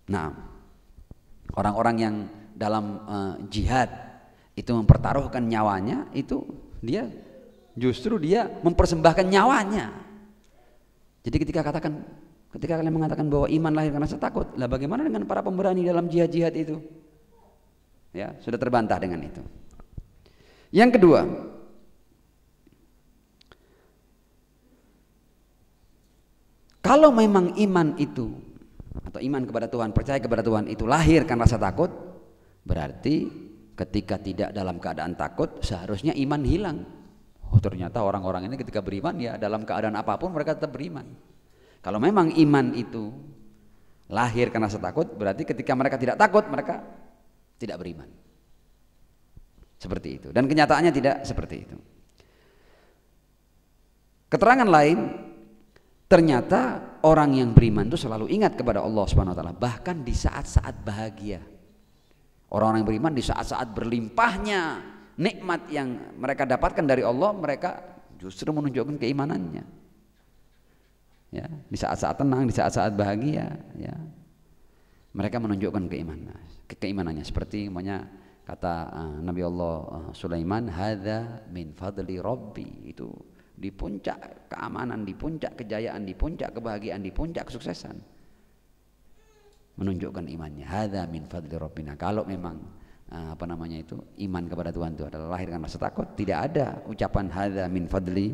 Nah, orang-orang yang dalam jihad itu mempertaruhkan nyawanya, itu dia justru mempersembahkan nyawanya. Jadi ketika kalian mengatakan bahwa iman lahir karena rasa takut, lah bagaimana dengan para pemberani dalam jihad-jihad itu? Ya, sudah terbantah dengan itu. Yang kedua, kalau memang iman itu atau iman kepada Tuhan, percaya kepada Tuhan itu lahir karena rasa takut, berarti ketika tidak dalam keadaan takut seharusnya iman hilang. Oh, ternyata orang-orang ini ketika beriman ya dalam keadaan apapun mereka tetap beriman. Kalau memang iman itu lahir karena rasa takut, berarti ketika mereka tidak takut mereka tidak beriman. Seperti itu. Dan kenyataannya tidak seperti itu. Keterangan lain, ternyata orang yang beriman itu selalu ingat kepada Allah Subhanahu wa taala, bahkan di saat-saat bahagia. Orang-orang yang beriman di saat-saat berlimpahnya nikmat yang mereka dapatkan dari Allah, mereka justru menunjukkan keimanannya. Ya, di saat-saat tenang, di saat-saat bahagia, ya, mereka menunjukkan keimanannya. Seperti kata Nabi Allah Sulaiman, hadza min fadli Rabbi, itu di puncak keamanan, di puncak kejayaan, di puncak kebahagiaan, di puncak kesuksesan, menunjukkan imannya. Hadza min fadli Rabbina. Kalau memang iman kepada Tuhan itu adalah lahir karena rasa takut, tidak ada ucapan hadza min fadli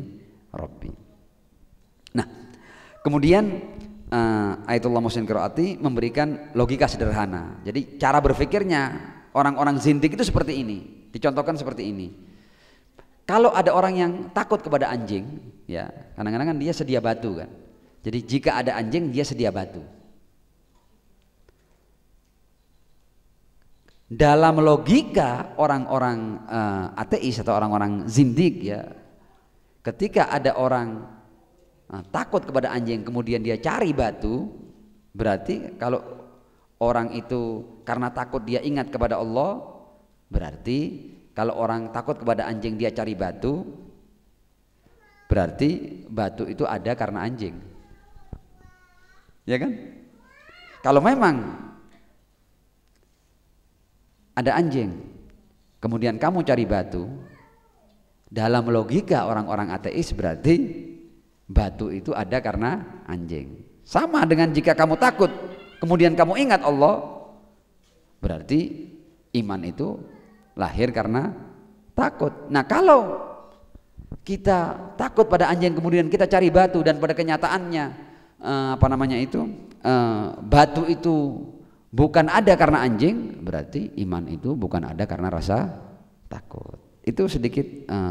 Rabbi. Nah, kemudian Ayatullah Muhsin Qiraati memberikan logika sederhana. Jadi cara berpikirnya orang-orang zindik itu seperti ini, dicontohkan seperti ini. Kalau ada orang yang takut kepada anjing, ya kadang-kadang kan dia sedia batu, kan. Jadi jika ada anjing dia sedia batu. dalam logika orang-orang ateis atau orang-orang zindik ya, ketika ada orang takut kepada anjing kemudian dia cari batu, berarti kalau orang itu karena takut dia ingat kepada Allah, berarti kalau orang takut kepada anjing dia cari batu, berarti batu itu ada karena anjing, ya kan? Kalau memang ada anjing kemudian kamu cari batu, dalam logika orang-orang ateis berarti batu itu ada karena anjing. Sama dengan jika kamu takut kemudian kamu ingat Allah, berarti iman itu lahir karena takut. Nah, kalau kita takut pada anjing kemudian kita cari batu dan pada kenyataannya batu itu bukan ada karena anjing, berarti iman itu bukan ada karena rasa takut. Itu sedikit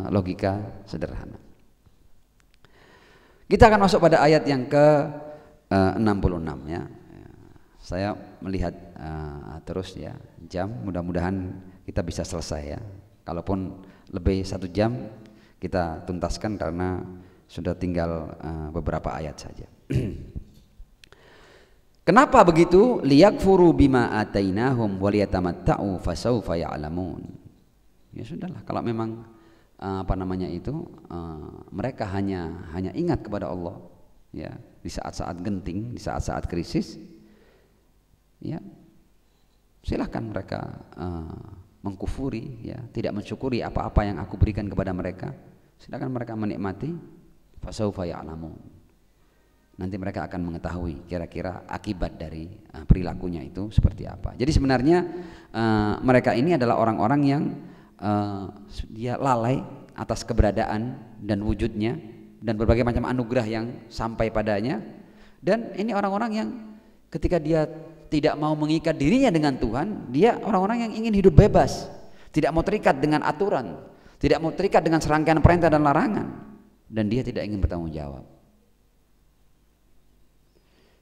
logika sederhana. Kita akan masuk pada ayat yang ke 66 ya. Saya melihat terus ya jam, mudah-mudahan kita bisa selesai ya. Kalaupun lebih 1 jam kita tuntaskan karena sudah tinggal beberapa ayat saja. Kenapa begitu? Liyakfuru bima atainahum waliyatamatta'u fasawfa ya'lamun. Ya sudahlah, kalau memang mereka hanya ingat kepada Allah ya di saat-saat genting, di saat-saat krisis, ya silahkan mereka mengkufuri ya, tidak mensyukuri apa-apa yang aku berikan kepada mereka. Silahkan mereka menikmati, fasawfa ya'lamun. Nanti mereka akan mengetahui kira-kira akibat dari perilakunya itu seperti apa. Jadi sebenarnya mereka ini adalah orang-orang yang dia lalai atas keberadaan dan wujudnya dan berbagai macam anugerah yang sampai padanya. Dan ini orang-orang yang ketika dia tidak mau mengikat dirinya dengan Tuhan, dia orang-orang yang ingin hidup bebas, tidak mau terikat dengan aturan, tidak mau terikat dengan serangkaian perintah dan larangan, dan dia tidak ingin bertanggung jawab.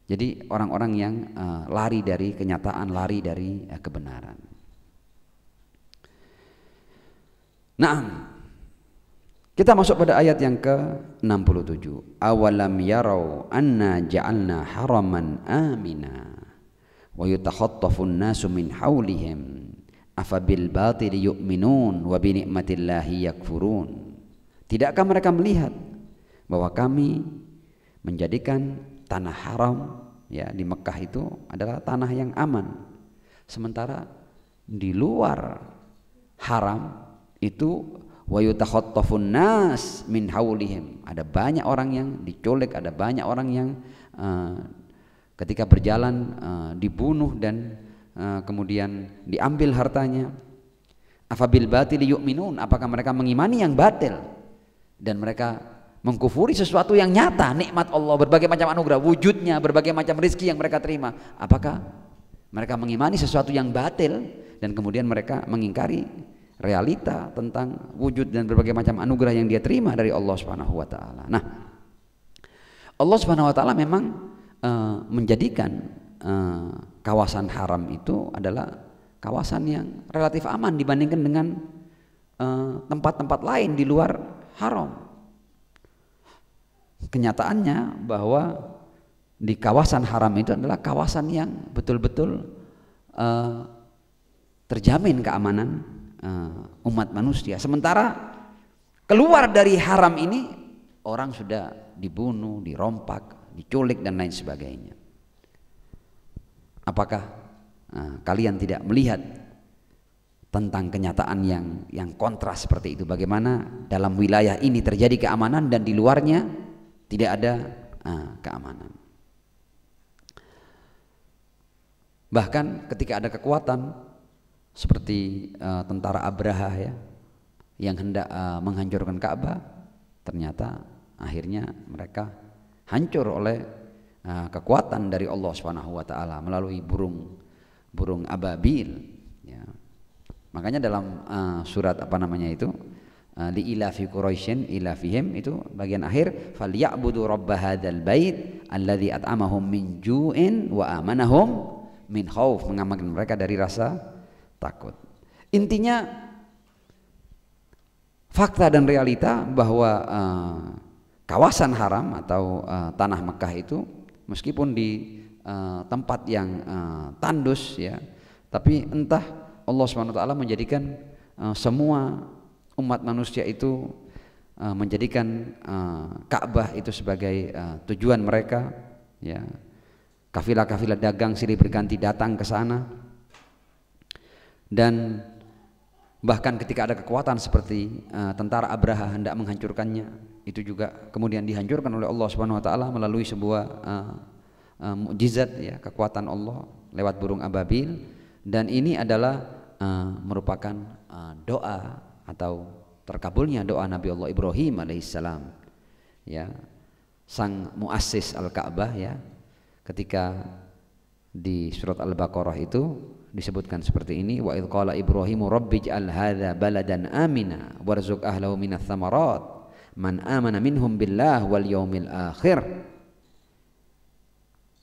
Jadi orang-orang yang lari dari kenyataan, lari dari kebenaran. Nah, kita masuk pada ayat yang ke-67. Awalam yarau anna ja'alna haraman amina wa yutakhattafun nasu min haulihim afabil batili yu'minun wa bi ni'matillahi yakfurun. Tidakkah mereka melihat bahwa kami menjadikan tanah haram ya di Mekah itu adalah tanah yang aman, sementara di luar haram itu wa yutakhattafun nas min haulihim, ada banyak orang yang diculik, ada banyak orang yang ketika berjalan dibunuh dan kemudian diambil hartanya. Afabil batili yu'minun, apakah mereka mengimani yang batil dan mereka mengkufuri sesuatu yang nyata, nikmat Allah, berbagai macam anugerah, wujudnya, berbagai macam rezeki yang mereka terima. Apakah mereka mengimani sesuatu yang batil dan kemudian mereka mengingkari realita tentang wujud dan berbagai macam anugerah yang dia terima dari Allah Subhanahu wa taala. Nah, Allah Subhanahu wa taala memang menjadikan kawasan haram itu adalah kawasan yang relatif aman dibandingkan dengan tempat-tempat lain di luar haram. Kenyataannya bahwa di kawasan haram itu adalah kawasan yang betul-betul terjamin keamanan umat manusia. Sementara keluar dari haram ini orang sudah dibunuh, dirompak, diculik dan lain sebagainya. Apakah kalian tidak melihat tentang kenyataan yang kontras seperti itu? Bagaimana dalam wilayah ini terjadi keamanan dan di luarnya tidak ada keamanan. Bahkan ketika ada kekuatan seperti tentara Abraha ya yang hendak menghancurkan Ka'bah, ternyata akhirnya mereka hancur oleh kekuatan dari Allah Subhanahu wa taala melalui burung ababil ya. Makanya dalam surat li ilafi Quraisyin ilafihim itu bagian akhir falyabudu rabb hadzal bait alladzi at'amahum min ju'in wa amanahum min khauf, mengamankan mereka dari rasa takut. Intinya fakta dan realita bahwa kawasan haram atau tanah Mekah itu meskipun di tempat yang tandus ya, tapi entah Allah SWT menjadikan semua umat manusia itu menjadikan Ka'bah itu sebagai tujuan mereka ya. Kafilah-kafilah dagang silih berganti datang ke sana, dan bahkan ketika ada kekuatan seperti tentara Abraha hendak menghancurkannya, itu juga kemudian dihancurkan oleh Allah Subhanahu wa taala melalui sebuah mukjizat ya, kekuatan Allah lewat burung ababil. Dan ini adalah merupakan doa atau terkabulnya doa Nabi Allah Ibrahim alaihissalam ya, sang muassis Al-Ka'bah ya. Ketika di surat Al-Baqarah itu disebutkan seperti ini, wa idz qala Ibrahimu rabbij'al hadza baladan amina warzuq ahlahu minats tsamarat man amana minhum billah wal yaumil akhir.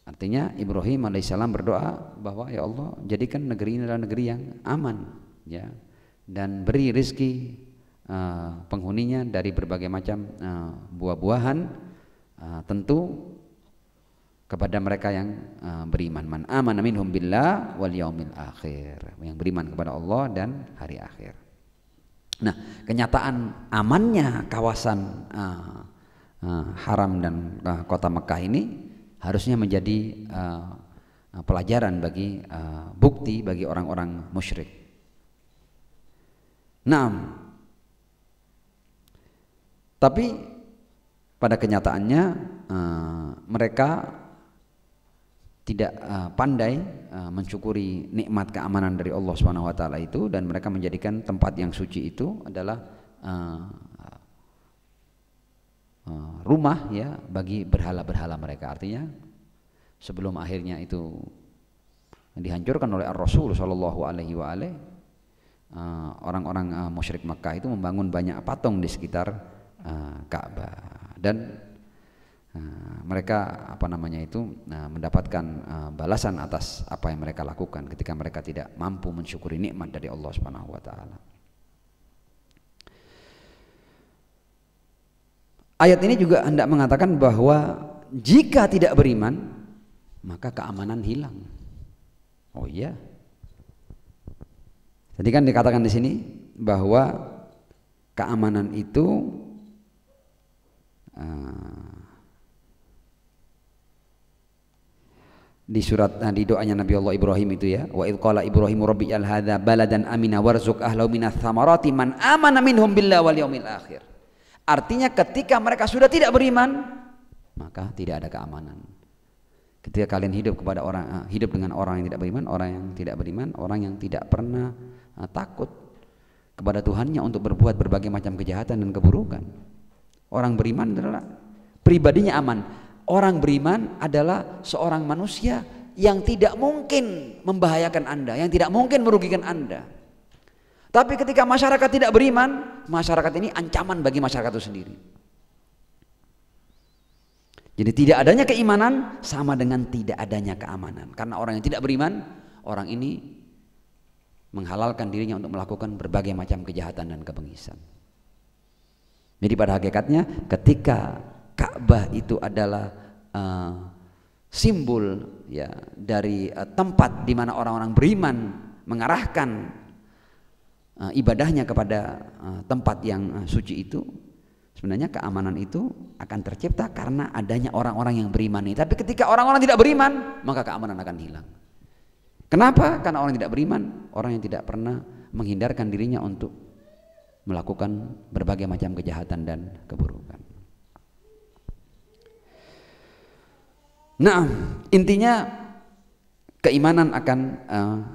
Artinya Ibrahim alaihissalam berdoa bahwa ya Allah, jadikan negeri ini adalah negeri yang aman ya, dan beri rizki penghuninya dari berbagai macam buah-buahan, tentu kepada mereka yang beriman. Man amana minhum billah wal yaumil akhir, yang beriman kepada Allah dan hari akhir. Nah, kenyataan amannya kawasan haram dan kota Mekah ini harusnya menjadi pelajaran bagi bukti bagi orang-orang musyrik. Nah, tapi pada kenyataannya mereka tidak pandai mensyukuri nikmat keamanan dari Allah Subhanahu wa taala itu, dan mereka menjadikan tempat yang suci itu adalah rumah ya bagi berhala-berhala mereka. Artinya sebelum akhirnya itu dihancurkan oleh Ar-Rasul sallallahu alaihi wa alihi, orang-orang musyrik Makkah itu membangun banyak patung di sekitar Ka'bah, dan mereka mendapatkan balasan atas apa yang mereka lakukan ketika mereka tidak mampu mensyukuri nikmat dari Allah Subhanahu wa taala. Ayat ini juga hendak mengatakan bahwa jika tidak beriman maka keamanan hilang. Oh iya. Tadi kan dikatakan di sini bahwa keamanan itu di surat di doanya Nabi Allah Ibrahim itu ya, wa idz qala Ibrahimu rabbij'al hadza baladan amina warzuq ahlahu minats tsamarati man amana minhum billahi wal yaumil akhir. Artinya ketika mereka sudah tidak beriman maka tidak ada keamanan. Ketika kalian hidup dengan orang yang tidak beriman, orang yang tidak pernah takut kepada Tuhannya untuk berbuat berbagai macam kejahatan dan keburukan. Orang beriman adalah pribadinya aman. Orang beriman adalah seorang manusia yang tidak mungkin membahayakan Anda, yang tidak mungkin merugikan Anda. Tapi ketika masyarakat tidak beriman, masyarakat ini ancaman bagi masyarakat itu sendiri. Jadi tidak adanya keimanan sama dengan tidak adanya keamanan. Karena orang yang tidak beriman, orang ini menghalalkan dirinya untuk melakukan berbagai macam kejahatan dan kebengisan. Jadi pada hakikatnya ketika Ka'bah itu adalah simbol ya dari tempat di mana orang-orang beriman mengarahkan ibadahnya kepada tempat yang suci itu, sebenarnya keamanan itu akan tercipta karena adanya orang-orang yang beriman ini. Tapi ketika orang-orang tidak beriman, maka keamanan akan hilang. Kenapa? Karena orang tidak beriman, orang yang tidak pernah menghindarkan dirinya untuk melakukan berbagai macam kejahatan dan keburukan. Nah, intinya keimanan akan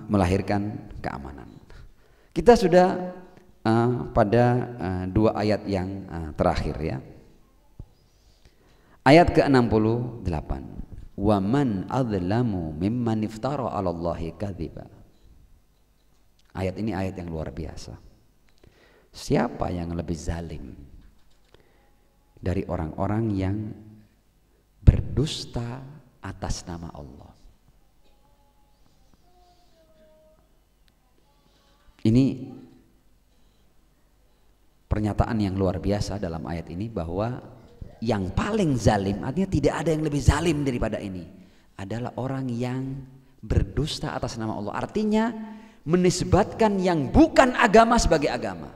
melahirkan keamanan. Kita sudah pada dua ayat yang terakhir ya. Ayat ke-68. Wa man adzlamu mimman iftara 'alallahi kadziba. Ayat ini ayat yang luar biasa. Siapa yang lebih zalim dari orang-orang yang berdusta atas nama Allah? Ini pernyataan yang luar biasa dalam ayat ini, bahwa yang paling zalim, artinya tidak ada yang lebih zalim daripada ini, adalah orang yang berdusta atas nama Allah. Artinya menisbatkan yang bukan agama sebagai agama,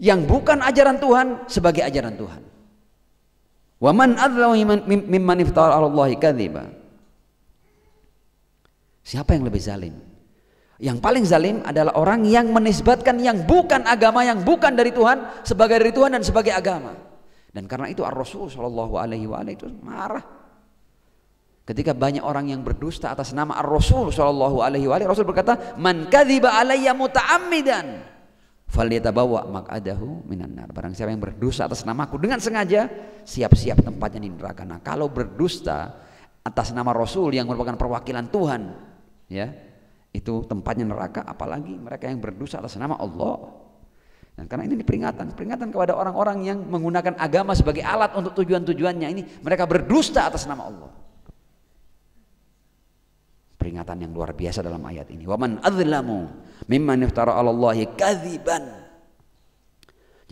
yang bukan ajaran Tuhan sebagai ajaran Tuhan. Wa man adzlamu mimman iftara 'ala Allahi kadziba. Siapa yang lebih zalim? Yang paling zalim adalah orang yang menisbatkan yang bukan agama, yang bukan dari Tuhan sebagai dari Tuhan dan sebagai agama. Dan karena itu Ar-Rasul sallallahu alaihi wa alihi itu marah ketika banyak orang yang berdusta atas nama Ar-Rasul sallallahu alaihi wa alihi. Rasul berkata, "Man kadziba alayya muta'ammidan falyatabawa maq'adahu minan nar." Barang siapa yang berdusta atas namaku dengan sengaja, siap-siap tempatnya di neraka. Nah, kalau berdusta atas nama Rasul yang merupakan perwakilan Tuhan, ya, itu tempatnya neraka, apalagi mereka yang berdusta atas nama Allah. Dan karena ini peringatan kepada orang-orang yang menggunakan agama sebagai alat untuk tujuan-tujuannya, ini mereka berdusta atas nama Allah. Peringatan yang luar biasa dalam ayat ini. Wa man adzlamu mimman iftara 'ala Allahi kadziban.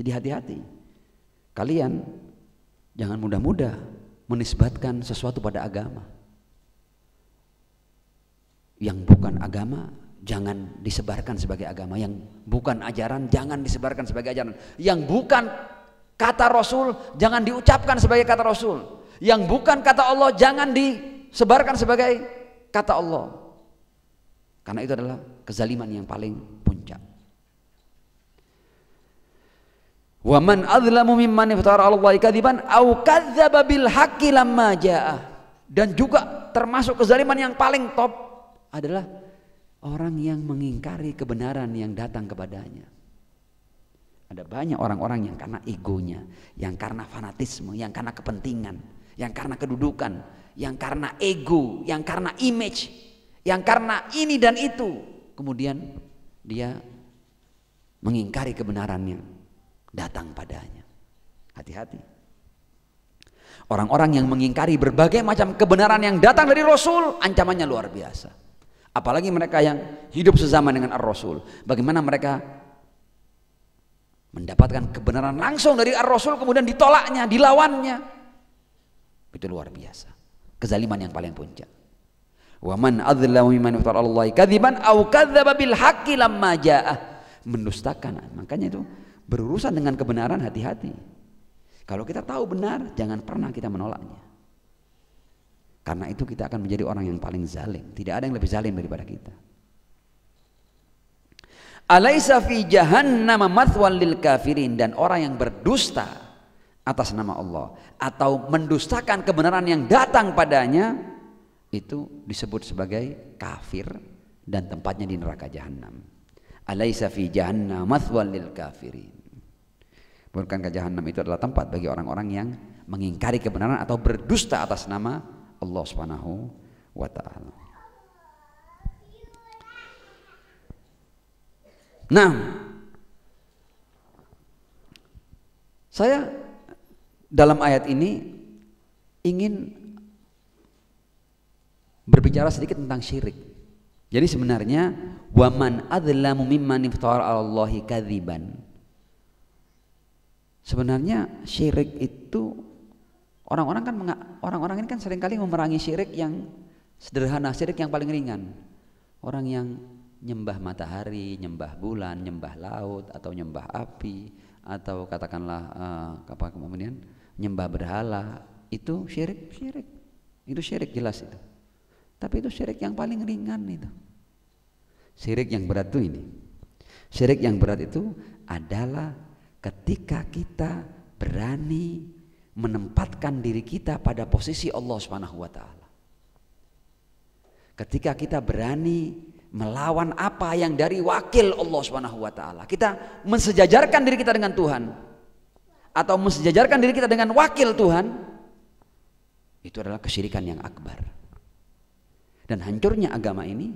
Jadi hati-hati. Kalian jangan mudah-mudah menisbatkan sesuatu pada agama. Yang bukan agama jangan disebarkan sebagai agama, yang bukan ajaran jangan disebarkan sebagai ajaran, yang bukan kata Rasul jangan diucapkan sebagai kata Rasul, yang bukan kata Allah jangan disebarkan sebagai kata Allah, karena itu adalah kezaliman yang paling puncak. Wa man adzlamu mimman iftara 'ala Allahi kadziban aw kadzdzaba bil haqqi lamma jaa'a. Dan juga termasuk kezaliman yang paling top adalah orang yang mengingkari kebenaran yang datang kepadanya. Ada banyak orang-orang yang karena egonya, yang karena fanatisme, yang karena kepentingan, yang karena kedudukan, yang karena ego, yang karena image, yang karena ini dan itu, kemudian dia mengingkari kebenaran yang datang padanya. Hati-hati. Orang-orang yang mengingkari berbagai macam kebenaran yang datang dari Rasul, ancamannya luar biasa. Apalagi mereka yang hidup sezaman dengan Ar-Rasul, bagaimana mereka mendapatkan kebenaran langsung dari Ar-Rasul kemudian ditolaknya, dilawannya. Itu luar biasa. Kezaliman yang paling puncak. Wa man adzlamu mimman iftara 'ala Allahi kadziban aw kadzdzaba bil haqqi lamma jaa'a. Mendustakan. Makanya itu berurusan dengan kebenaran, hati-hati. Kalau kita tahu benar, jangan pernah kita menolaknya. Karena itu kita akan menjadi orang yang paling zalim. Tidak ada yang lebih zalim daripada kita. Alaisa fi jahannam mathwal lil kafirin. Dan orang yang berdusta atas nama Allah atau mendustakan kebenaran yang datang padanya, itu disebut sebagai kafir dan tempatnya di neraka jahanam. Alaisa fi jahannam mathwal lil kafirin. Bukankah jahanam itu adalah tempat bagi orang-orang yang mengingkari kebenaran atau berdusta atas nama Allah Subhanahu wa ta'ala. Nah, saya dalam ayat ini ingin berbicara sedikit tentang syirik. Jadi sebenarnya waman adzlamu mimman iftara 'ala Allahi kadziban. Sebenarnya syirik itu orang-orang ini kan seringkali memerangi syirik yang sederhana, syirik yang paling ringan. Orang yang nyembah matahari, nyembah bulan, nyembah laut, atau nyembah api, atau katakanlah kemudian nyembah berhala, itu syirik. Itu syirik jelas itu. Tapi itu syirik yang paling ringan itu. Syirik yang berat itu ini. Syirik yang berat itu adalah ketika kita berani menempatkan diri kita pada posisi Allah Subhanahu wa ta'ala. Ketika kita berani melawan apa yang dari wakil Allah Subhanahu wa ta'ala. Kita mensejajarkan diri kita dengan Tuhan atau mensejajarkan diri kita dengan wakil Tuhan. Itu adalah kesyirikan yang akbar. Dan hancurnya agama ini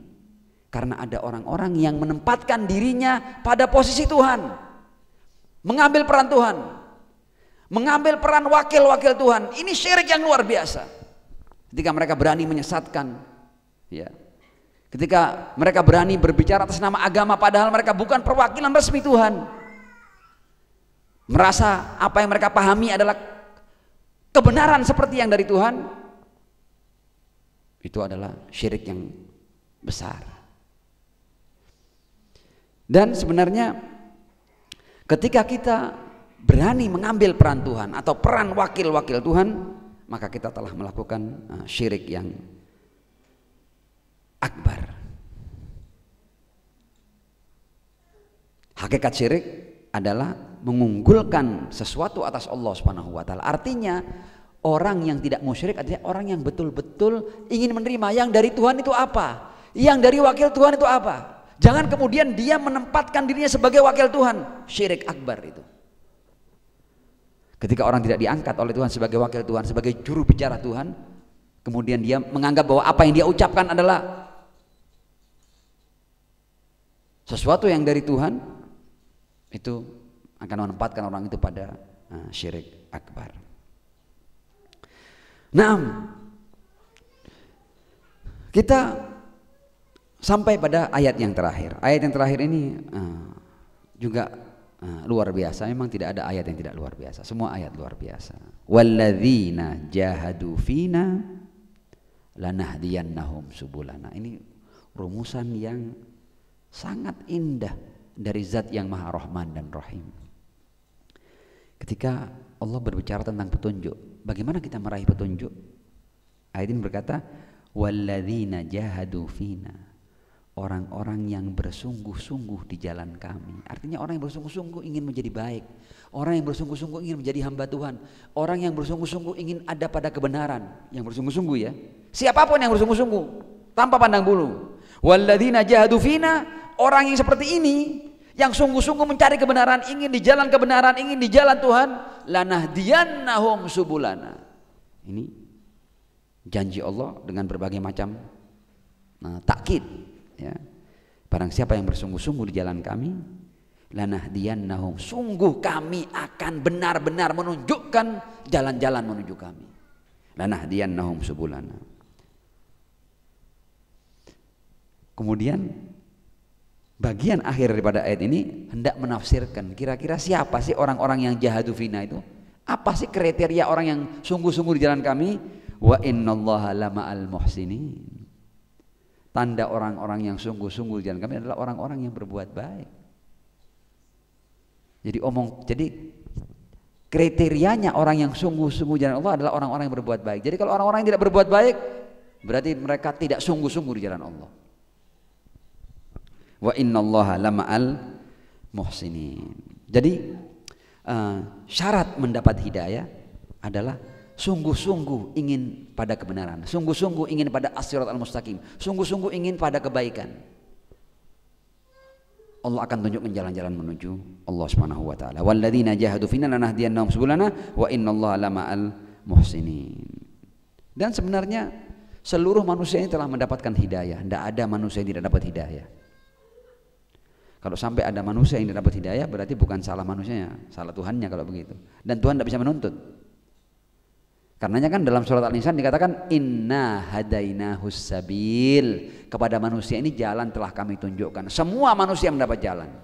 karena ada orang-orang yang menempatkan dirinya pada posisi Tuhan, mengambil peran Tuhan, mengambil peran wakil-wakil Tuhan. Ini syirik yang luar biasa. Ketika mereka berani menyesatkan, ya, Ketika mereka berani berbicara atas nama agama padahal mereka bukan perwakilan resmi Tuhan. Merasa apa yang mereka pahami adalah kebenaran seperti yang dari Tuhan. Itu adalah syirik yang besar. Dan sebenarnya ketika kita berani mengambil peran Tuhan atau peran wakil-wakil Tuhan, maka kita telah melakukan syirik yang akbar. Hakikat syirik adalah mengunggulkan sesuatu atas Allah Subhanahu wa taala. Artinya orang yang tidak musyrik artinya orang yang betul-betul ingin menerima yang dari Tuhan itu apa, yang dari wakil Tuhan itu apa. Jangan kemudian dia menempatkan dirinya sebagai wakil Tuhan. Syirik akbar itu. Ketika orang tidak diangkat oleh Tuhan sebagai wakil Tuhan, sebagai juru bicara Tuhan, kemudian dia menganggap bahwa apa yang dia ucapkan adalah sesuatu yang dari Tuhan, itu akan menempatkan orang itu pada syirik akbar. Nah, kita sampai pada ayat yang terakhir. Ayat yang terakhir ini juga luar biasa. Memang tidak ada ayat yang tidak luar biasa. Semua ayat luar biasa. Walladzina jahadu fina lanahdiyannahum subulana. Ini rumusan yang sangat indah dari Zat yang Maha Rahman dan Rahim. Ketika Allah berbicara tentang petunjuk, bagaimana kita meraih petunjuk? Ayat ini berkata, walladzina jahadu fina, orang-orang yang bersungguh-sungguh di jalan kami. Artinya orang yang bersungguh-sungguh ingin menjadi baik, orang yang bersungguh-sungguh ingin menjadi hamba Tuhan, orang yang bersungguh-sungguh ingin ada pada kebenaran, yang bersungguh-sungguh ya. Siapapun yang bersungguh-sungguh tanpa pandang bulu. Walladzina jahadu fina, orang yang seperti ini, yang sungguh-sungguh mencari kebenaran, ingin di jalan kebenaran, ingin di jalan Tuhan, lanahdiyannahum subulana. Ini janji Allah dengan berbagai macam takkid, ya. Barang siapa yang bersungguh-sungguh di jalan kami, lanahdiyannahum, sungguh kami akan benar-benar menunjukkan jalan-jalan menuju kami. Lanahdiyannahum subulana. Kemudian bagian akhir daripada ayat ini hendak menafsirkan kira-kira siapa sih orang-orang yang jahadu fina itu? Apa sih kriteria orang yang sungguh-sungguh di jalan kami? Wa innallaha lama'al muhsinin. Tanda orang-orang yang sungguh-sungguh di jalan kami adalah orang-orang yang berbuat baik. Jadi kriterianya orang yang sungguh-sungguh di jalan Allah adalah orang-orang yang berbuat baik. Jadi kalau orang-orang yang tidak berbuat baik, berarti mereka tidak sungguh-sungguh di jalan Allah. Wa innallaha lama'al muhsinin. Jadi syarat mendapat hidayah adalah sungguh-sungguh ingin pada kebenaran, sungguh-sungguh ingin pada as-siratal mustaqim, sungguh-sungguh ingin pada kebaikan. Allah akan tunjukkan jalan-jalan menuju Allah Subhanahu wa taala. Walladzina jahadu fina lanahdiyannahum subulana wa innallaha lama'al muhsinin. Dan sebenarnya seluruh manusia ini telah mendapatkan hidayah. Tidak ada manusia yang tidak dapat hidayah. Kalau sampai ada manusia yang dapat hidayah, berarti bukan salah manusianya, salah Tuhannya kalau begitu. Dan Tuhan tidak bisa menuntut. Karenanya kan dalam surat Al-Insan dikatakan inna hadainahus sabil, kepada manusia ini jalan telah kami tunjukkan. Semua manusia mendapat jalan.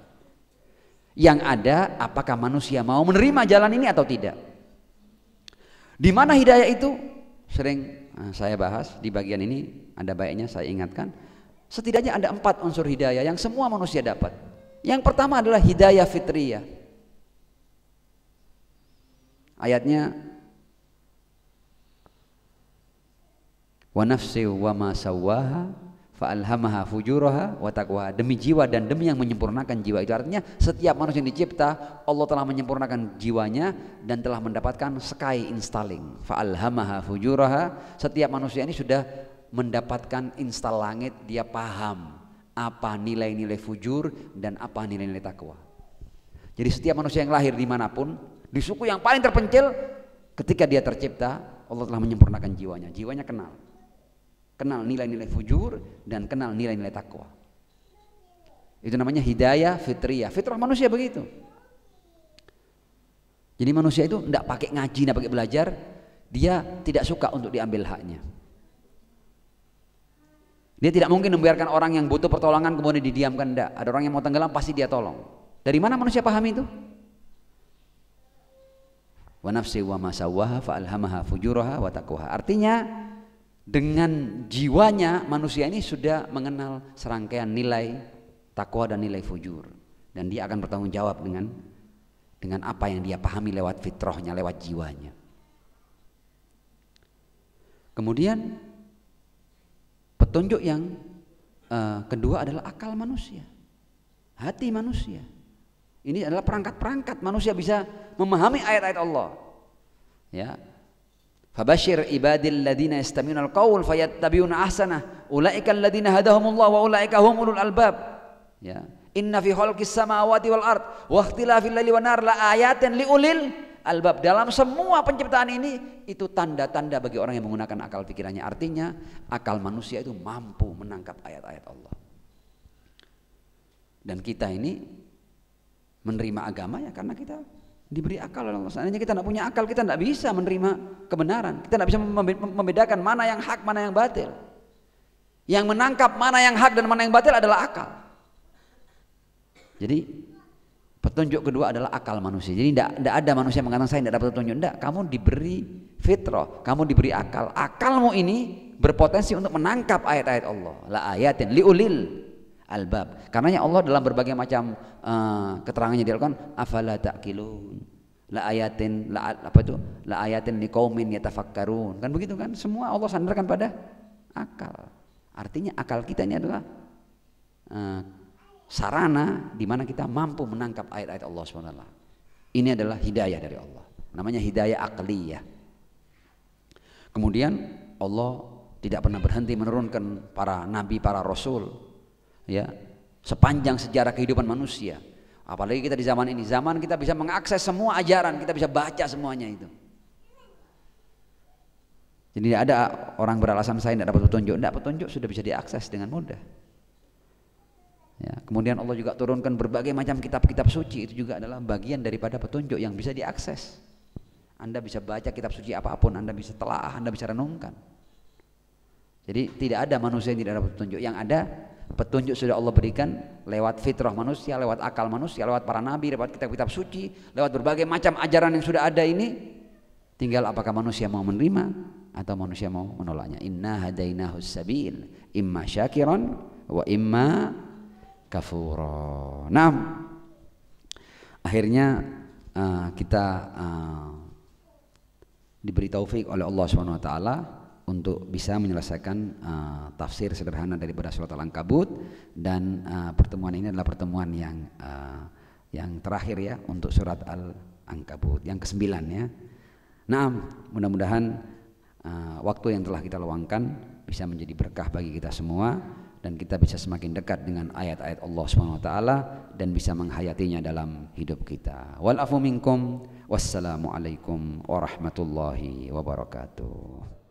Yang ada apakah manusia mau menerima jalan ini atau tidak. Di mana hidayah itu? Sering saya bahas di bagian ini, ada baiknya saya ingatkan. Setidaknya ada 4 unsur hidayah yang semua manusia dapat. Yang pertama adalah hidayah fitriyah. Ayatnya wa nafsi wa ma sawwaha fa alhamaha fujuraha wa taqwaha, demi jiwa dan demi yang menyempurnakan jiwa itu. Artinya setiap manusia yang dicipta Allah telah menyempurnakan jiwanya dan telah mendapatkan sky installing. Fa alhamaha fujuraha, setiap manusia ini sudah mendapatkan instal langit, dia paham apa nilai-nilai fujur dan apa nilai-nilai takwa. Jadi setiap manusia yang lahir dimanapun, di suku yang paling terpencil, ketika dia tercipta Allah telah menyempurnakan jiwanya. Jiwanya kenal nilai-nilai fujur dan kenal nilai-nilai takwa. Itu namanya hidayah fitriyah. Fitrah manusia begitu. Jadi manusia itu tidak pakai ngaji, tidak pakai belajar, dia tidak suka untuk diambil haknya. Dia tidak mungkin membiarkan orang yang butuh pertolongan kemudian didiamkan. Tidak. Ada orang yang mau tenggelam pasti dia tolong. Dari mana manusia pahami itu? Wa nafsi wa ma sawwaha fa alhamaha fujuraha wa taqwaha. Artinya dengan jiwanya manusia ini sudah mengenal serangkaian nilai takwa dan nilai fujur, dan dia akan bertanggung jawab dengan apa yang dia pahami lewat fitrahnya, lewat jiwanya. Kemudian petunjuk yang kedua adalah akal manusia, hati manusia. Ini adalah perangkat-perangkat manusia bisa memahami ayat-ayat Allah. Ya. Fabashir ibadil ladina yastami'unal qaul fayattabi'una ahsanah ulaika alladina hadahumullah wa ulaika humul albab. Ya. Inna fi khalqis samawati wal ard wa ikhtilafil laili wan nar la ayatin liulil albab. Dalam semua penciptaan ini itu tanda-tanda bagi orang yang menggunakan akal pikirannya. Artinya akal manusia itu mampu menangkap ayat-ayat Allah. Dan kita ini menerima agama ya karena kita diberi akal oleh Allah. Seandainya kita tidak punya akal, kita tidak bisa menerima kebenaran. Kita tidak bisa membedakan mana yang hak, mana yang batil. Yang menangkap mana yang hak dan mana yang batil adalah akal. Jadi petunjuk kedua adalah akal manusia. Jadi tidak ada manusia yang mengatakan saya tidak dapat petunjuk. Tidak, kamu diberi fitrah, kamu diberi akal. Akalmu ini berpotensi untuk menangkap ayat-ayat Allah. La ayatin liulil albab. Karenanya Allah dalam berbagai macam keterangannya di Al-Quran, afala ta'qilun, la ayatin la ayatin liqaumin yatafakkarun. Kan begitu kan? Semua Allah sandarkan pada akal. Artinya akal kita ini adalah sarana di mana kita mampu menangkap ayat-ayat Allah SWT. Ini adalah hidayah dari Allah. Namanya hidayah akliyah. Kemudian Allah tidak pernah berhenti menurunkan para nabi, para rasul. Ya, sepanjang sejarah kehidupan manusia. Apalagi kita di zaman ini, zaman kita bisa mengakses semua ajaran, kita bisa baca semuanya itu. Jadi tidak ada orang beralasan saya tidak dapat petunjuk. Tidak, petunjuk sudah bisa diakses dengan mudah. Ya, kemudian Allah juga turunkan berbagai macam kitab-kitab suci, itu juga adalah bagian daripada petunjuk yang bisa diakses. Anda bisa baca kitab suci apapun, Anda bisa telaah, Anda bisa renungkan. Jadi tidak ada manusia yang tidak dapat petunjuk. Yang ada petunjuk sudah Allah berikan lewat fitrah manusia, lewat akal manusia, lewat para nabi, lewat kitab-kitab suci, lewat berbagai macam ajaran yang sudah ada ini. Tinggal apakah manusia mau menerima atau manusia mau menolaknya. Inna hadainahus sabil imma syakiran wa imma kafura. Nah, akhirnya kita diberi taufik oleh Allah SWT untuk bisa menyelesaikan tafsir sederhana daripada surat Al-Ankabut, dan pertemuan ini adalah pertemuan yang terakhir ya untuk surat Al-Ankabut yang ke-9 ya. Nah, mudah-mudahan waktu yang telah kita luangkan bisa menjadi berkah bagi kita semua, dan kita bisa semakin dekat dengan ayat-ayat Allah SWT dan bisa menghayatinya dalam hidup kita. Wal afu minkum, wassalamu alaikum warahmatullahi wabarakatuh.